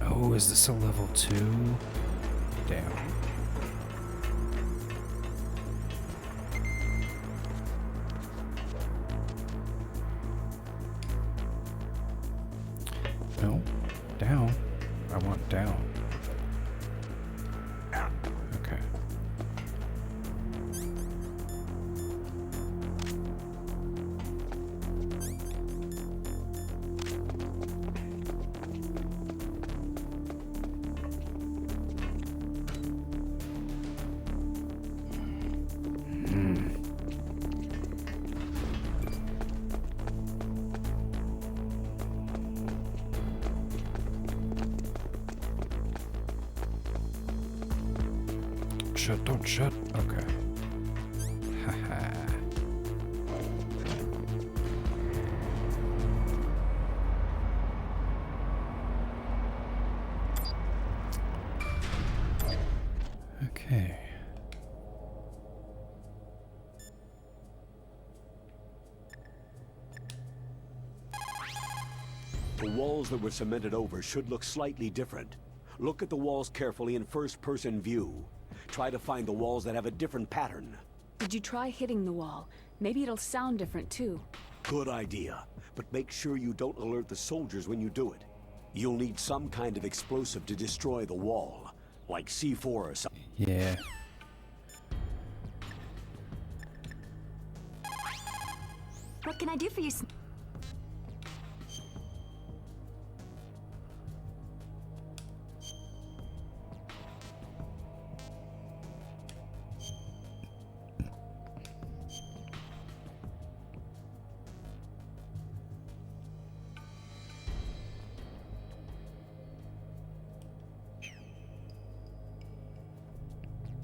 Oh, is this a level 2? Damn. No, down. I want down. Okay. Shut, don't shut. Okay. Haha. Okay. The walls that were cemented over should look slightly different. Look at the walls carefully in first-person view. Try to find the walls that have a different pattern. Did you try hitting the wall? Maybe it'll sound different too. Good idea, but make sure you don't alert the soldiers when you do it. You'll need some kind of explosive to destroy the wall, like C4 or something. Yeah. What can I do for you?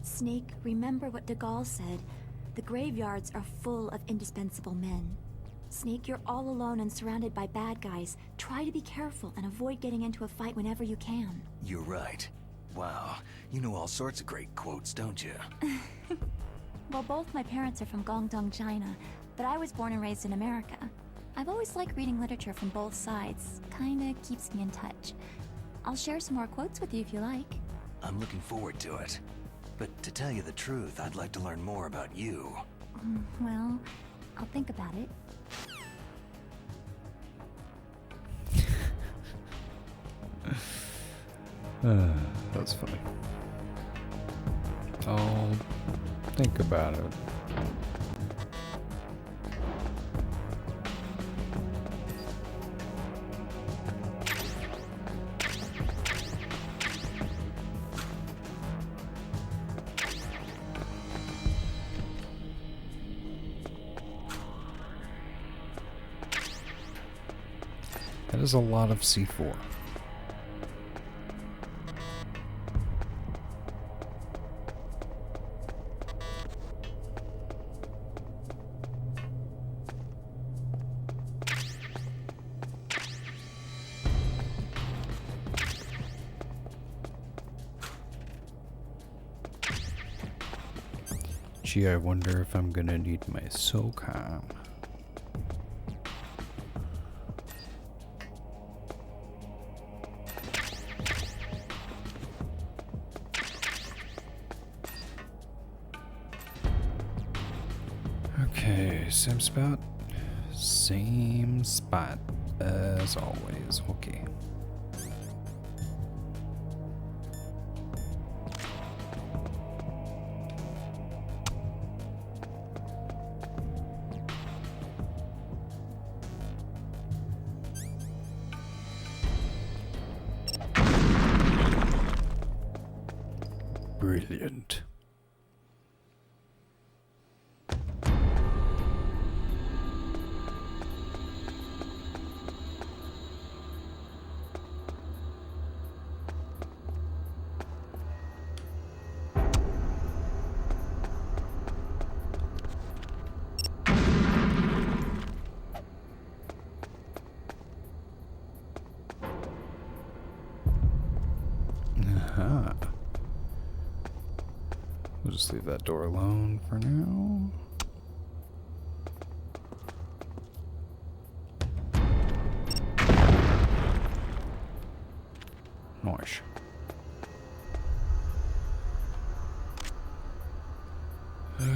Snake, remember what de Gaulle said. The graveyards are full of indispensable men. Snake, you're all alone and surrounded by bad guys. Try to be careful and avoid getting into a fight whenever you can. You're right. Wow, you know all sorts of great quotes, don't you? Well, both my parents are from Guangdong, China, but I was born and raised in America. I've always liked reading literature from both sides. Kinda keeps me in touch. I'll share some more quotes with you if you like. I'm looking forward to it. But to tell you the truth, I'd like to learn more about you. Well, I'll think about it. That's funny. I'll think about it. That is a lot of C4. Gee, I wonder if I'm gonna need my SOCOM. Okay, Sim Spout. same spot as always. Okay. Brilliant. Aha. We'll just leave that door alone for now. Nice.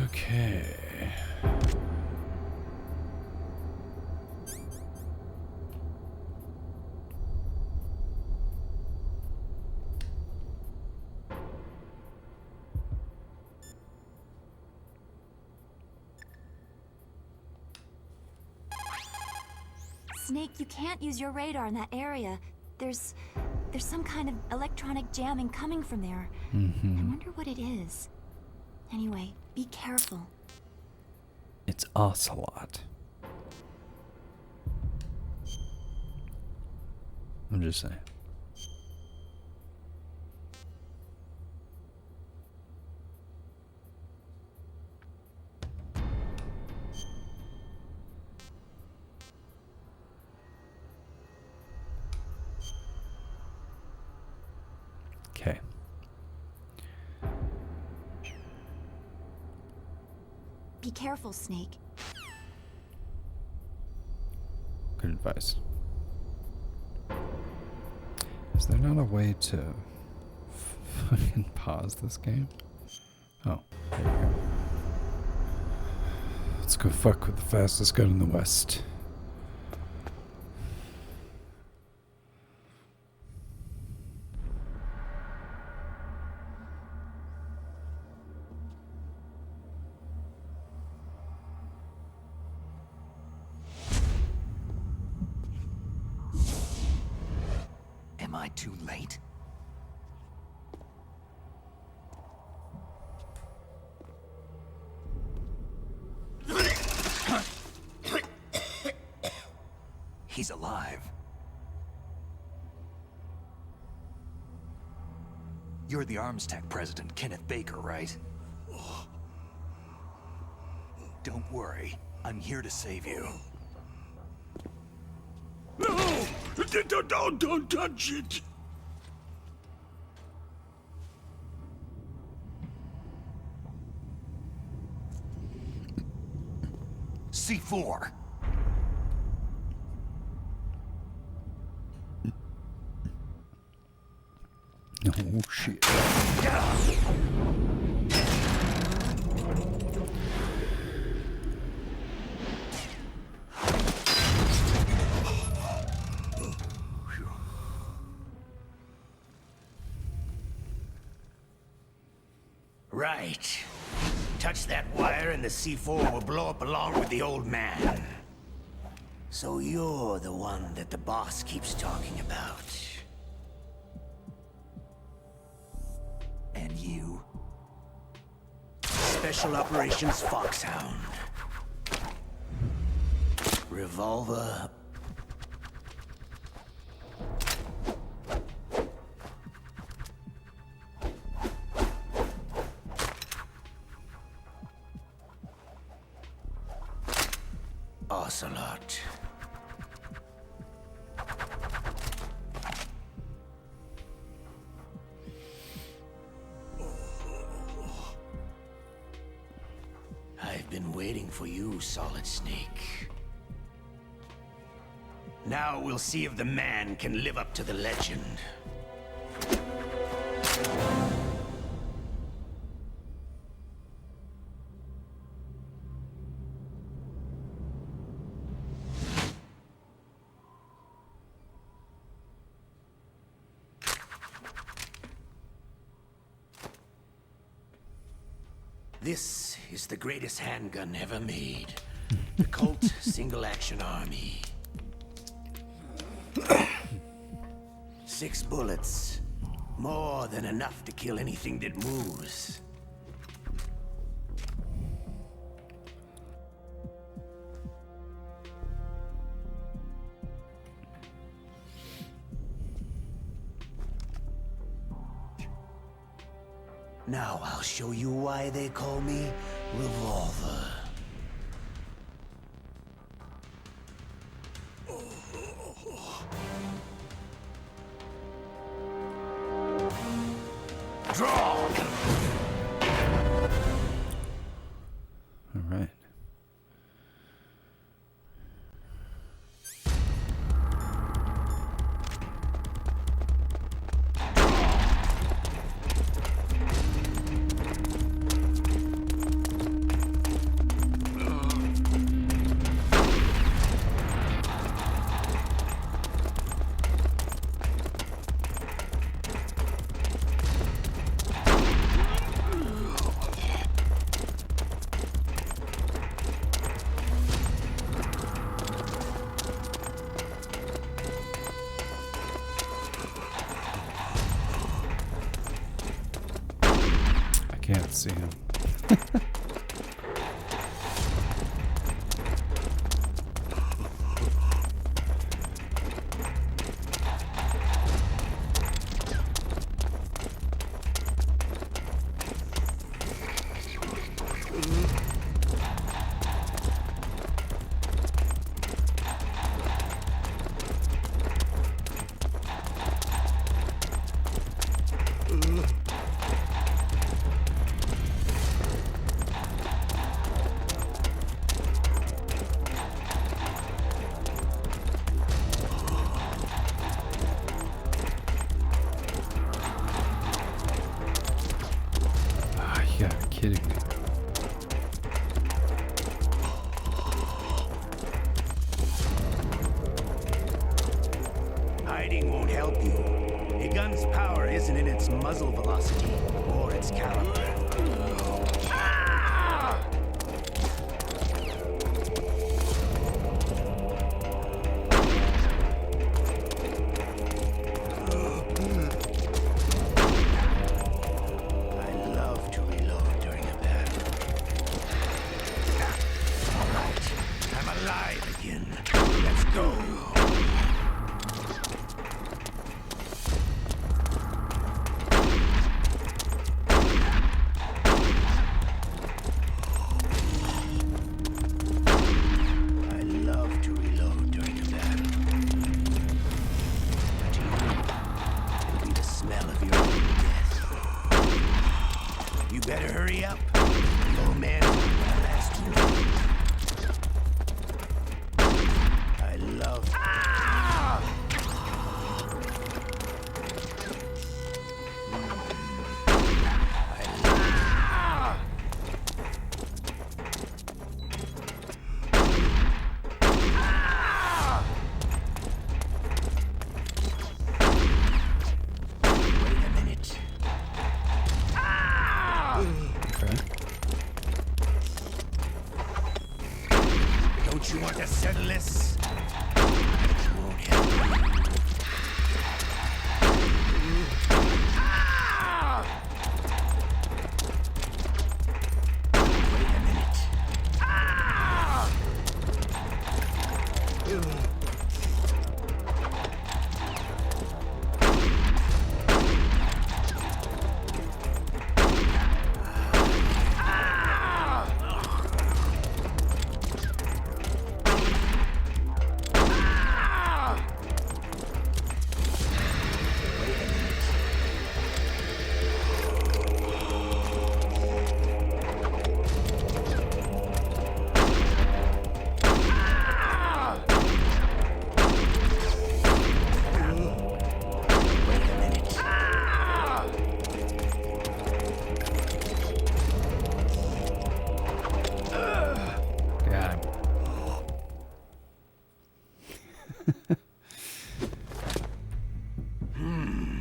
Okay. Snake, you can't use your radar in that area. There's some kind of electronic jamming coming from there. I wonder what it is. Anyway, be careful. It's Ocelot. I'm just saying. Okay. Be careful, Snake. Good advice. Is there not a way to fucking pause this game? Oh, there you go. Let's go fuck with the fastest gun in the West. Am I too late? He's alive. You're the Arms Tech president, Kenneth Baker, right? Don't worry. I'm here to save you. No! Don't touch it! C4. Oh shit. Right. Touch that wire and the C4 will blow up along with the old man. So you're the one that the boss keeps talking about. And you? Special Operations Foxhound. Revolver. Ocelot. I've been waiting for you, Solid Snake. Now we'll see if the man can live up to the legend. This is the greatest handgun ever made. The Colt Single Action Army. 6 bullets. More than enough to kill anything that moves. Now I'll show you why they call me Revolver. Draw! All right. Can't see him. You gotta be kidding me. Hiding won't help you. A gun's power isn't in its muzzle velocity or its caliber. Better hurry up. The old man will last too long. I love... Don't you want to settle this? It won't help you. Wait a minute.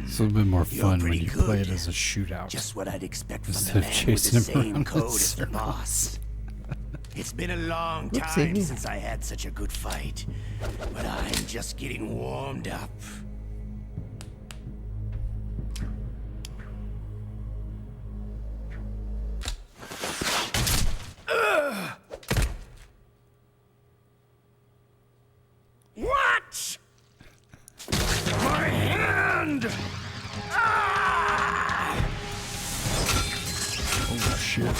It's a little bit more You're fun when pretty you play it good. as a shootout. Just what I'd expect from Instead the of man with chasing the him same around code in as the boss. It's been a long time since I had such a good fight, but I'm just getting warmed up. What? My hand! Ah! Oh shit.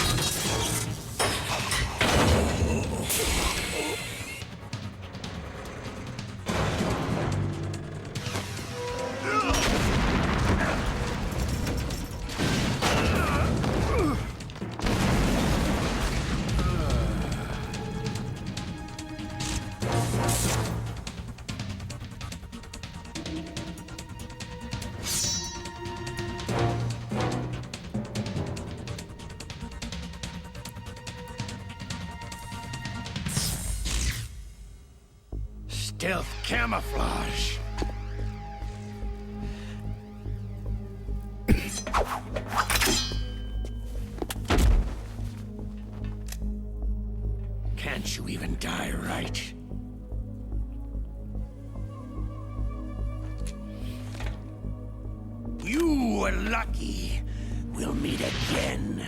Stealth camouflage. Can't you even die right? You were lucky. We'll meet again.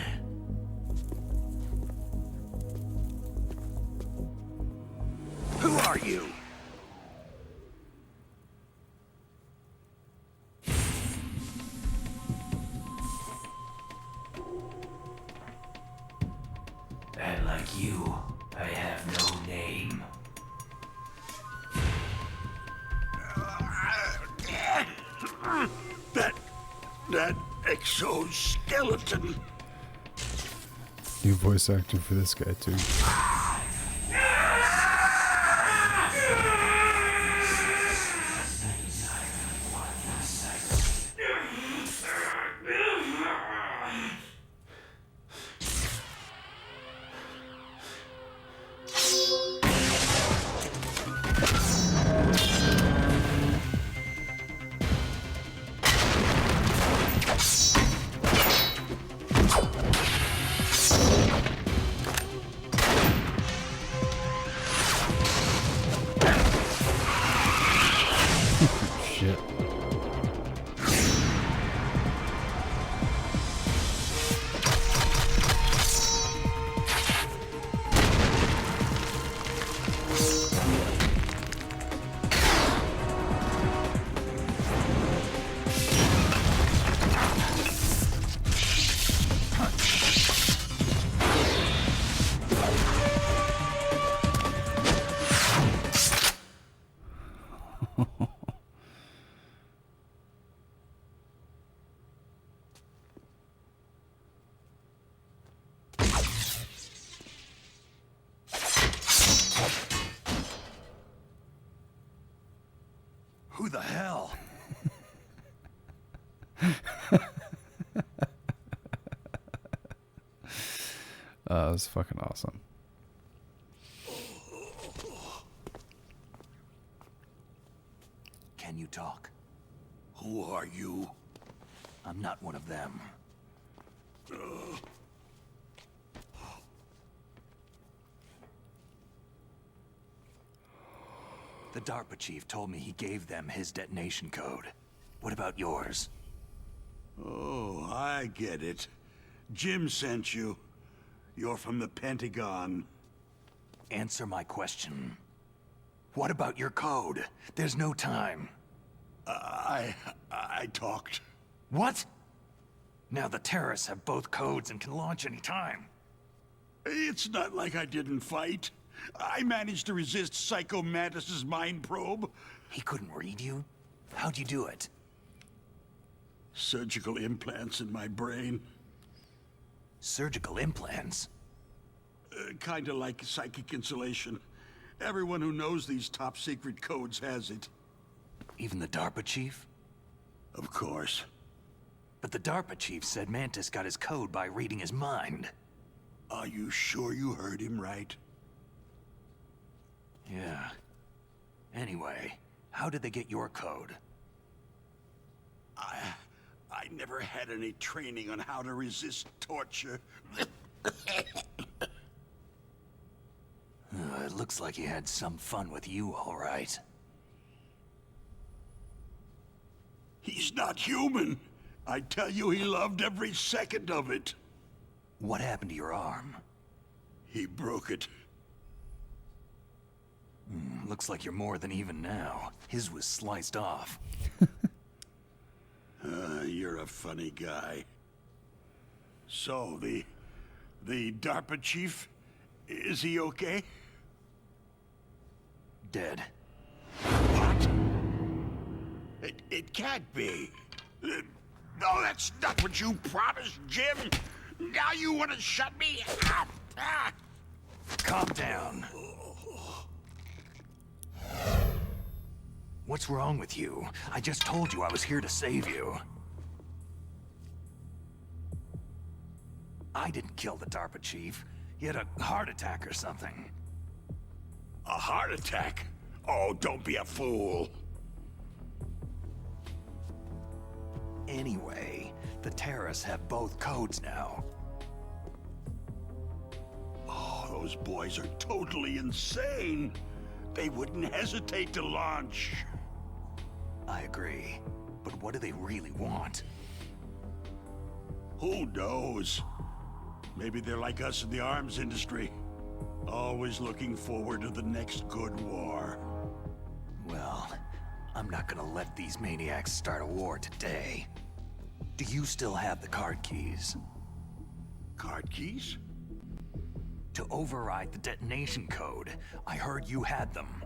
Who are you? And like you, I have no name. That exoskeleton. New voice actor for this guy too. Shit. Who the hell? That was fucking awesome. Can you talk? Who are you? I'm not one of them. The DARPA chief told me he gave them his detonation code. What about yours? Oh, I get it. Jim sent you. You're from the Pentagon. Answer my question. What about your code? There's no time. I talked. What? Now the terrorists have both codes and can launch any time. It's not like I didn't fight. I managed to resist Psycho Mantis's mind probe. He couldn't read you? How'd you do it? Surgical implants in my brain. Surgical implants? Kinda like psychic insulation. Everyone who knows these top-secret codes has it. Even the DARPA chief? Of course. But the DARPA chief said Mantis got his code by reading his mind. Are you sure you heard him right? Yeah. Anyway, how did they get your code? never had any training on how to resist torture. It looks like he had some fun with you, all right. He's not human. I tell you, he loved every second of it. What happened to your arm? He broke it. Looks like you're more than even now. His was sliced off. You're a funny guy. So, the DARPA chief, is he okay? Dead. What? It can't be. No, that's not what you promised, Jim. Now you want to shut me up? Calm down. What's wrong with you? I just told you I was here to save you. I didn't kill the DARPA chief. He had a heart attack or something. A heart attack? Oh, don't be a fool. Anyway, the terrorists have both codes now. Oh, those boys are totally insane. They wouldn't hesitate to launch. I agree. But what do they really want? Who knows? Maybe they're like us in the arms industry. Always looking forward to the next good war. Well, I'm not gonna let these maniacs start a war today. Do you still have the card keys? Card keys? To override the detonation code. I heard you had them.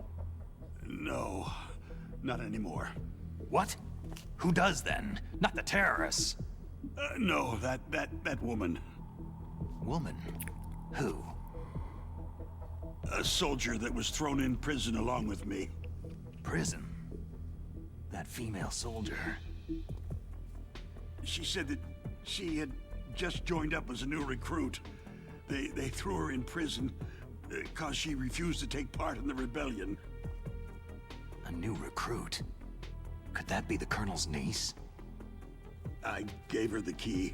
No, not anymore. What? Who does then? Not the terrorists. No, that woman. Woman? Who? A soldier that was thrown in prison along with me. Prison? That female soldier. She said that she had just joined up as a new recruit. They threw her in prison because she refused to take part in the rebellion. A new recruit? Could that be the Colonel's niece? I gave her the key.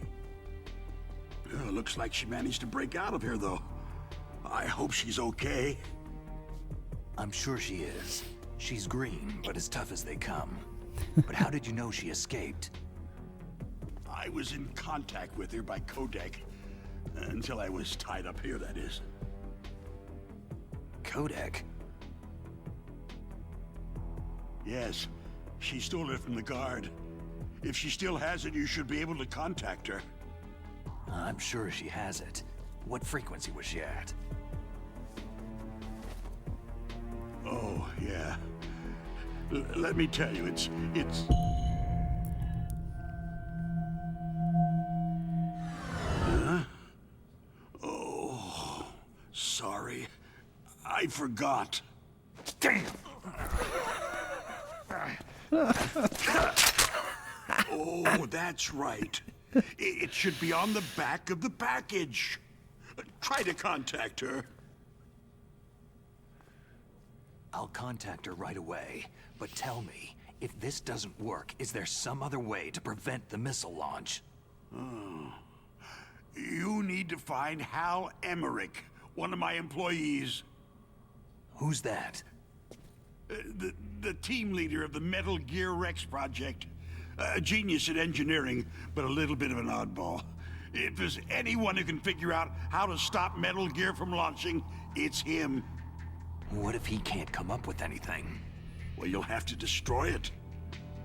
Looks like she managed to break out of here, though. I hope she's okay. I'm sure she is. She's green, but as tough as they come. But how did you know she escaped? I was in contact with her by codec. Until I was tied up here, that is. Codec? Yes. She stole it from the guard. If she still has it, you should be able to contact her. I'm sure she has it. What frequency was she at? Oh, yeah. Let me tell you, it's... Huh? Oh, sorry. I forgot. Damn! Oh, that's right. It should be on the back of the package. Try to contact her. I'll contact her right away, but tell me, if this doesn't work, is there some other way to prevent the missile launch? Oh. You need to find Hal Emmerich, one of my employees. Who's that? The team leader of the Metal Gear Rex project. A genius at engineering, but a little bit of an oddball. If there's anyone who can figure out how to stop Metal Gear from launching, it's him. What if he can't come up with anything? Well, you'll have to destroy it.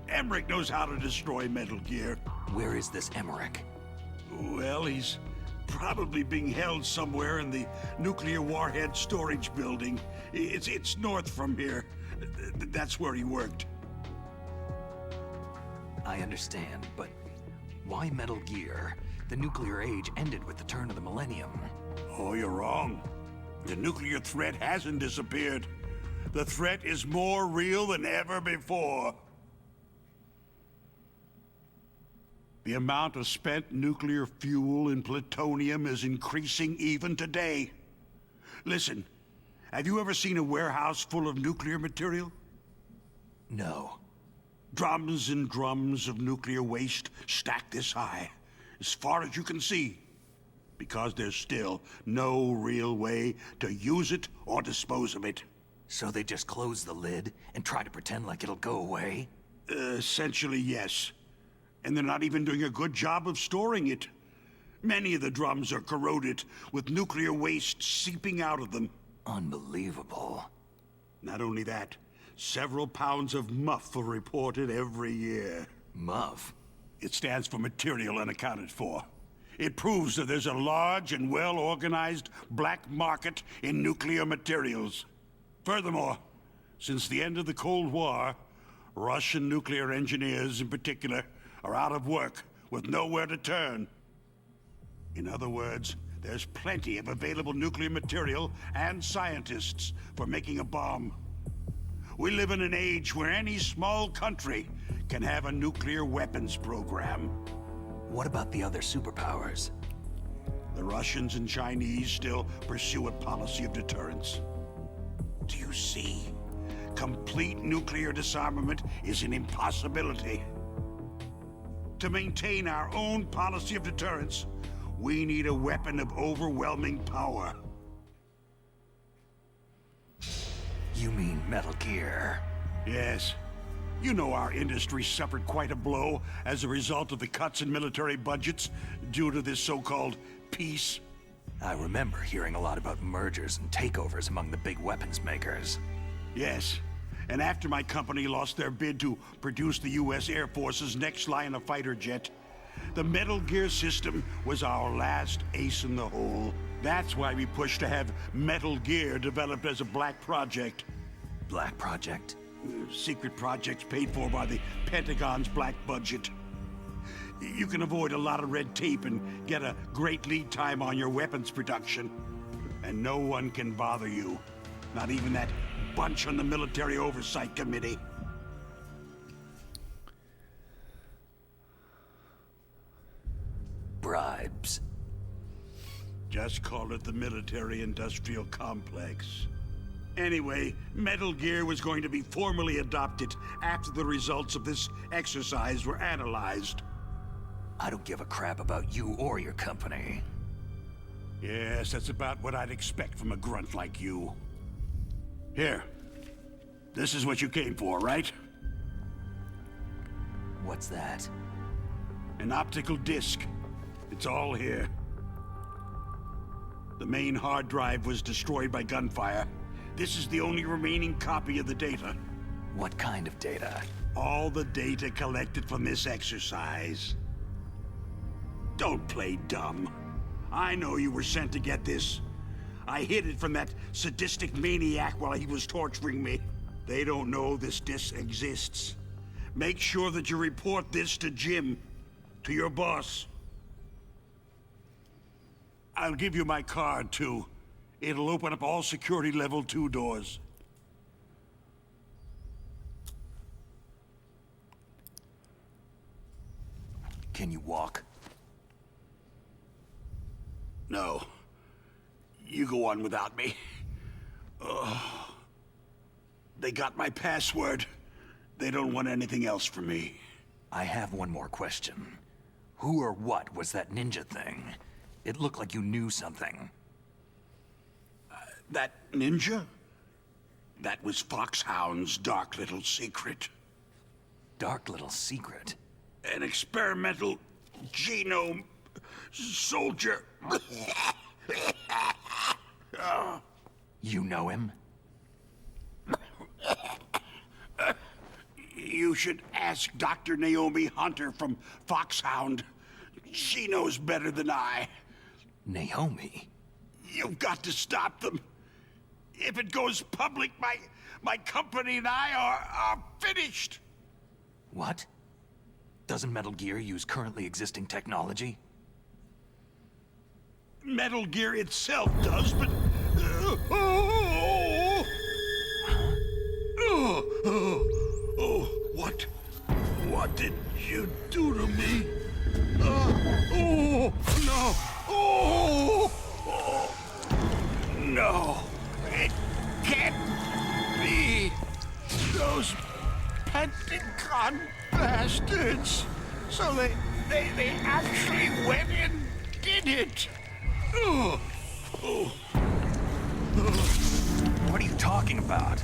Emmerich knows how to destroy Metal Gear. Where is this Emmerich? Well, he's probably being held somewhere in the nuclear warhead storage building. It's north from here. That's where he worked. I understand, but why Metal Gear? The nuclear age ended with the turn of the millennium. Oh, you're wrong. The nuclear threat hasn't disappeared. The threat is more real than ever before. The amount of spent nuclear fuel and plutonium is increasing even today. Listen, have you ever seen a warehouse full of nuclear material? No. Drums and drums of nuclear waste stacked this high, as far as you can see, because there's still no real way to use it or dispose of it. So they just close the lid and try to pretend like it'll go away? Essentially, yes. And they're not even doing a good job of storing it. Many of the drums are corroded, with nuclear waste seeping out of them. Unbelievable. Not only that, several pounds of MUF are reported every year. MUF? It stands for Material Unaccounted For. It proves that there's a large and well-organized black market in nuclear materials. Furthermore, since the end of the Cold War, Russian nuclear engineers in particular are out of work with nowhere to turn. In other words, there's plenty of available nuclear material and scientists for making a bomb. We live in an age where any small country can have a nuclear weapons program. What about the other superpowers? The Russians and Chinese still pursue a policy of deterrence. Do you see? Complete nuclear disarmament is an impossibility. To maintain our own policy of deterrence, we need a weapon of overwhelming power. You mean Metal Gear? Yes. You know our industry suffered quite a blow as a result of the cuts in military budgets due to this so-called peace. I remember hearing a lot about mergers and takeovers among the big weapons makers. Yes. And after my company lost their bid to produce the U.S. Air Force's next line of fighter jet, the Metal Gear system was our last ace in the hole. That's why we pushed to have Metal Gear developed as a black project. Black project? Secret projects paid for by the Pentagon's black budget. You can avoid a lot of red tape and get a great lead time on your weapons production. And no one can bother you. Not even that bunch on the Military Oversight Committee. Bribes. Just call it the military-industrial complex. Anyway, Metal Gear was going to be formally adopted after the results of this exercise were analyzed. I don't give a crap about you or your company. Yes, that's about what I'd expect from a grunt like you. Here. This is what you came for, right? What's that? An optical disc. It's all here. The main hard drive was destroyed by gunfire. This is the only remaining copy of the data. What kind of data? All the data collected from this exercise. Don't play dumb. I know you were sent to get this. I hid it from that sadistic maniac while he was torturing me. They don't know this disc exists. Make sure that you report this to Jim, to your boss. I'll give you my card, too. It'll open up all security level 2 doors. Can you walk? No. You go on without me. They got my password. They don't want anything else from me. I have one more question. Who or what was that ninja thing? It looked like you knew something. That ninja? That was Foxhound's dark little secret. Dark little secret? An experimental genome soldier. You know him? You should ask Dr. Naomi Hunter from Foxhound. She knows better than I. Naomi? You've got to stop them. If it goes public, my company and I are finished. What? Doesn't Metal Gear use currently existing technology? Metal Gear itself does, but... What? What did you do to me? No! No! It can't be! Those Decepticon bastards! So they actually went and did it! Ugh. What are you talking about?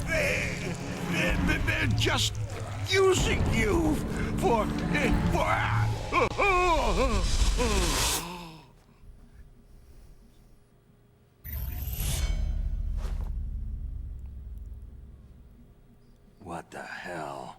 They're just using you for... What the hell?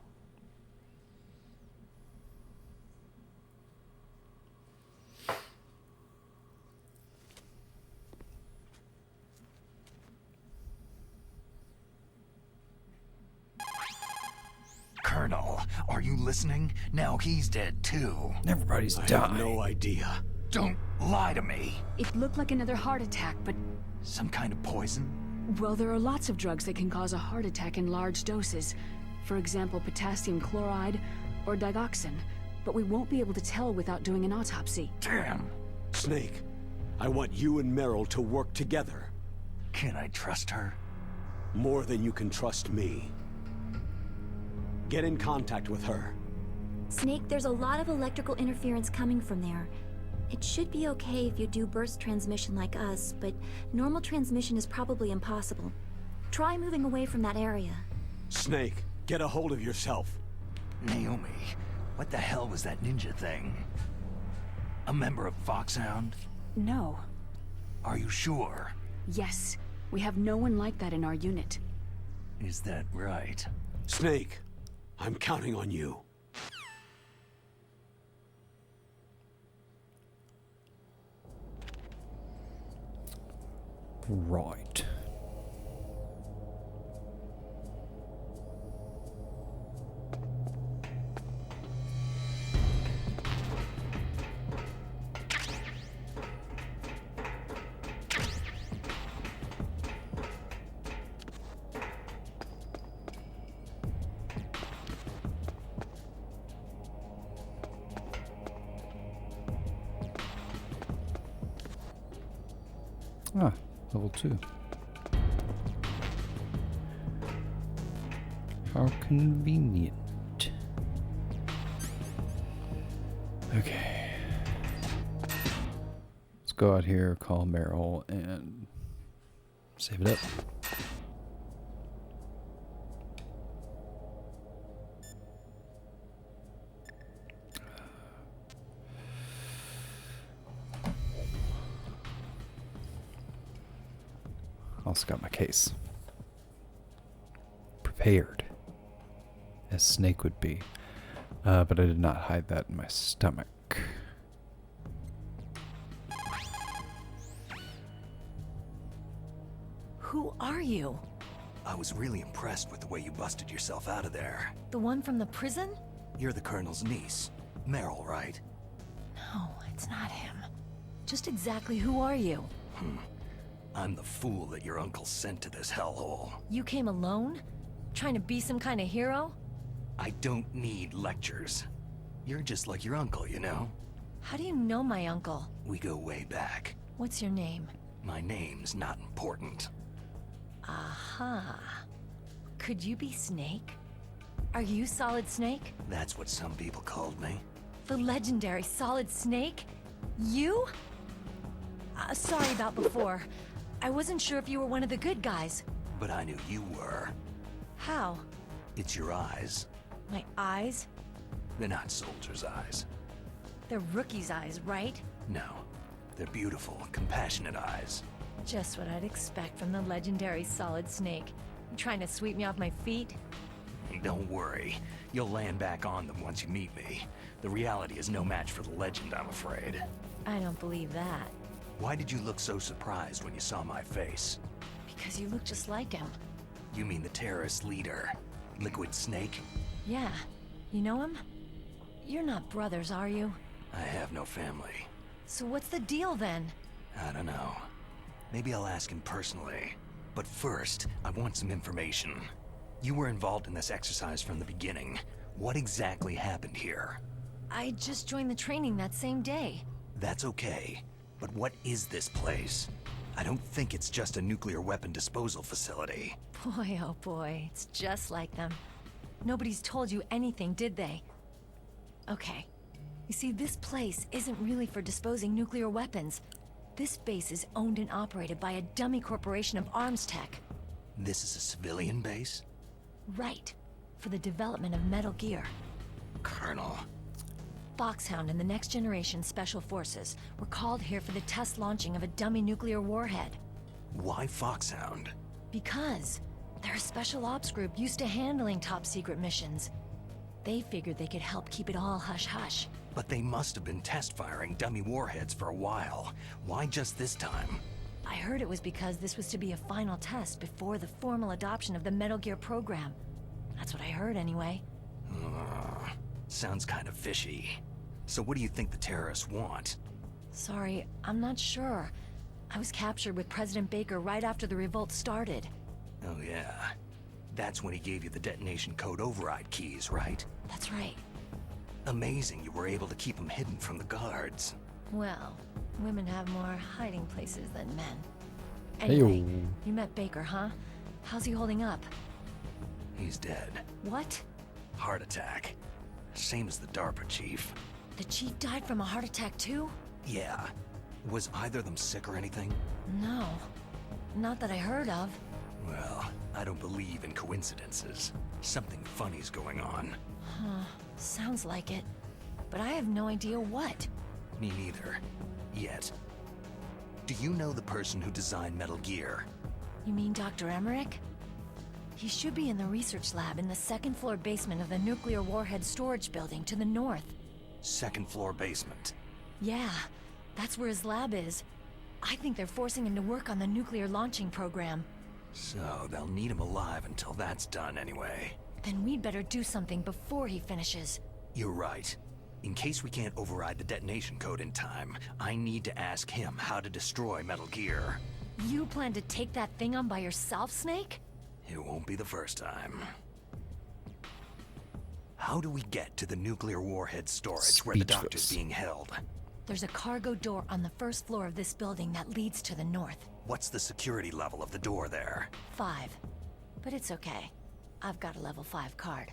Colonel, are you listening? Now he's dead too. Everybody's I have dying. no idea. Don't lie to me. It looked like another heart attack, but... Some kind of poison? Well, there are lots of drugs that can cause a heart attack in large doses. For example, potassium chloride or digoxin. But we won't be able to tell without doing an autopsy. Damn. Snake, I want you and Meryl to work together. Can I trust her? More than you can trust me. Get in contact with her. Snake, there's a lot of electrical interference coming from there. It should be okay if you do burst transmission like us, but normal transmission is probably impossible. Try moving away from that area. Snake, get a hold of yourself. Naomi, what the hell was that ninja thing? A member of Foxhound? No. Are you sure? Yes. We have no one like that in our unit. Is that right? Snake, I'm counting on you. Right. Ah, level 2. How convenient. Okay. Let's go out here, call Meryl, and save it up. Also got my case. Prepared. As Snake would be. But I did not hide that in my stomach. Who are you? I was really impressed with the way you busted yourself out of there. The one from the prison? You're the Colonel's niece. Meryl, right? No, it's not him. Just exactly who are you? I'm the fool that your uncle sent to this hellhole. You came alone? Trying to be some kind of hero? I don't need lectures. You're just like your uncle, you know? How do you know my uncle? We go way back. What's your name? My name's not important. Aha. Could you be Snake? Are you Solid Snake? That's what some people called me. The legendary Solid Snake? You? Sorry about before. I wasn't sure if you were one of the good guys. But I knew you were. How? It's your eyes. My eyes? They're not soldiers' eyes. They're rookie's eyes, right? No. They're beautiful, compassionate eyes. Just what I'd expect from the legendary Solid Snake. You trying to sweep me off my feet? Don't worry. You'll land back on them once you meet me. The reality is no match for the legend, I'm afraid. I don't believe that. Why did you look so surprised when you saw my face? Because you look just like him. You mean the terrorist leader, Liquid Snake? Yeah. You know him? You're not brothers, are you? I have no family. So what's the deal then? I don't know. Maybe I'll ask him personally. But first, I want some information. You were involved in this exercise from the beginning. What exactly happened here? I just joined the training that same day. That's okay. But what is this place? I don't think it's just a nuclear weapon disposal facility. Boy, oh boy, it's just like them. Nobody's told you anything, did they? Okay. You see, this place isn't really for disposing nuclear weapons. This base is owned and operated by a dummy corporation of arms tech. This is a civilian base? Right. For the development of Metal Gear. Colonel. Foxhound and the Next Generation Special Forces were called here for the test launching of a dummy nuclear warhead. Why Foxhound? Because they're a special ops group used to handling top-secret missions. They figured they could help keep it all hush-hush. But they must have been test-firing dummy warheads for a while. Why just this time? I heard it was because this was to be a final test before the formal adoption of the Metal Gear program. That's what I heard anyway. Sounds kind of fishy. So what do you think the terrorists want? Sorry, I'm not sure. I was captured with President Baker right after the revolt started. Oh yeah. That's when he gave you the detonation code override keys, right? That's right. Amazing you were able to keep them hidden from the guards. Well, women have more hiding places than men. Anyway, Heyo. you met Baker, huh? How's he holding up? He's dead. What? Heart attack. Same as the DARPA chief. The chief died from a heart attack too? Yeah. Was either of them sick or anything? No. Not that I heard of. Well, I don't believe in coincidences. Something funny's going on. Huh. Sounds like it. But I have no idea what. Me neither. Yet. Do you know the person who designed Metal Gear? You mean Dr. Emmerich? He should be in the research lab in the second-floor basement of the nuclear warhead storage building to the north. Second floor basement. Yeah, that's where his lab is. I think they're forcing him to work on the nuclear launching program. So they'll need him alive until that's done anyway. Then we'd better do something before he finishes. You're right. In case we can't override the detonation code in time, I need to ask him how to destroy Metal Gear. You plan to take that thing on by yourself, Snake? It won't be the first time. How do we get to the nuclear warhead storage where the doctor's being held? There's a cargo door on the first floor of this building that leads to the north. What's the security level of the door there? 5. But it's okay. I've got a level 5 card.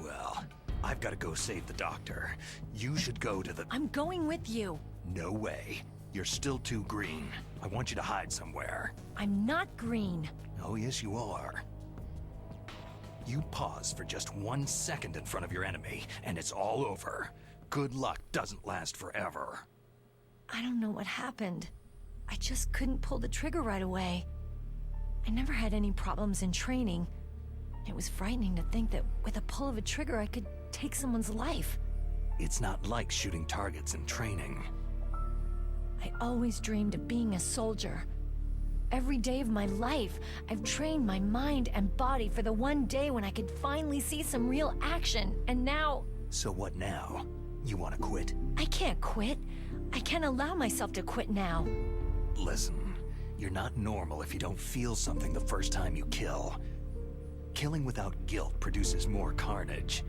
Well, I've got to go save the doctor. You should go to the... I'm going with you. No way. You're still too green. I want you to hide somewhere. I'm not green. Oh, yes, you are. You pause for just 1 second in front of your enemy, and it's all over. Good luck doesn't last forever. I don't know what happened. I just couldn't pull the trigger right away. I never had any problems in training. It was frightening to think that with a pull of a trigger I could take someone's life. It's not like shooting targets in training. I always dreamed of being a soldier. Every day of my life, I've trained my mind and body for the one day when I could finally see some real action, and now... So what now? You want to quit? I can't quit. I can't allow myself to quit now. Listen, you're not normal if you don't feel something the first time you kill. Killing without guilt produces more carnage.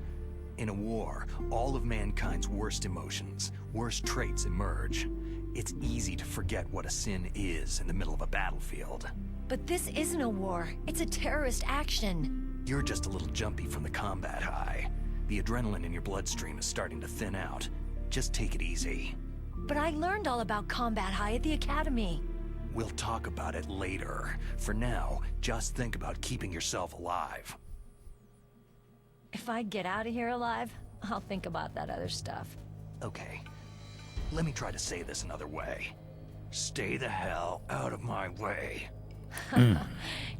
In a war, all of mankind's worst emotions, worst traits emerge. It's easy to forget what a sin is in the middle of a battlefield. But this isn't a war. It's a terrorist action. You're just a little jumpy from the combat high. The adrenaline in your bloodstream is starting to thin out. Just take it easy. But I learned all about combat high at the academy. We'll talk about it later. For now, just think about keeping yourself alive. If I get out of here alive, I'll think about that other stuff. Okay. Let me try to say this another way. Stay the hell out of my way.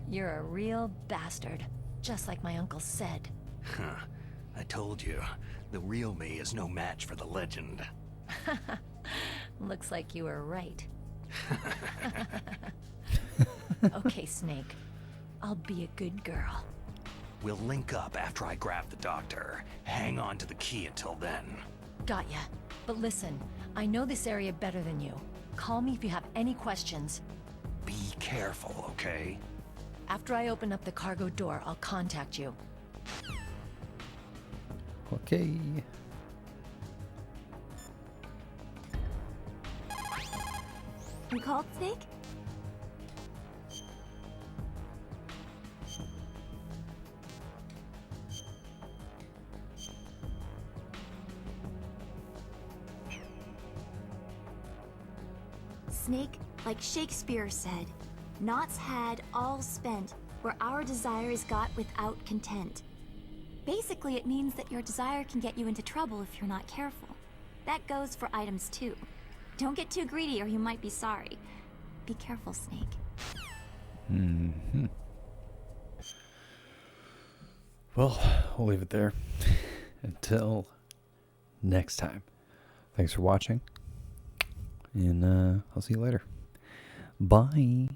You're a real bastard, just like my uncle said. Huh. I told you, the real me is no match for the legend. Looks like you were right. Okay, Snake. I'll be a good girl. We'll link up after I grab the doctor. Hang on to the key until then. Got ya. But listen, I know this area better than you. Call me if you have any questions. Be careful, okay? After I open up the cargo door, I'll contact you. Okay. You called, Snake? Snake, like Shakespeare said, "Naught's had, all spent, where our desire is got without content." Basically, it means that your desire can get you into trouble if you're not careful. That goes for items too. Don't get too greedy or you might be sorry. Be careful, Snake. Mm-hmm. Well, we'll leave it there. Until next time. Thanks for watching. And I'll see you later. Bye.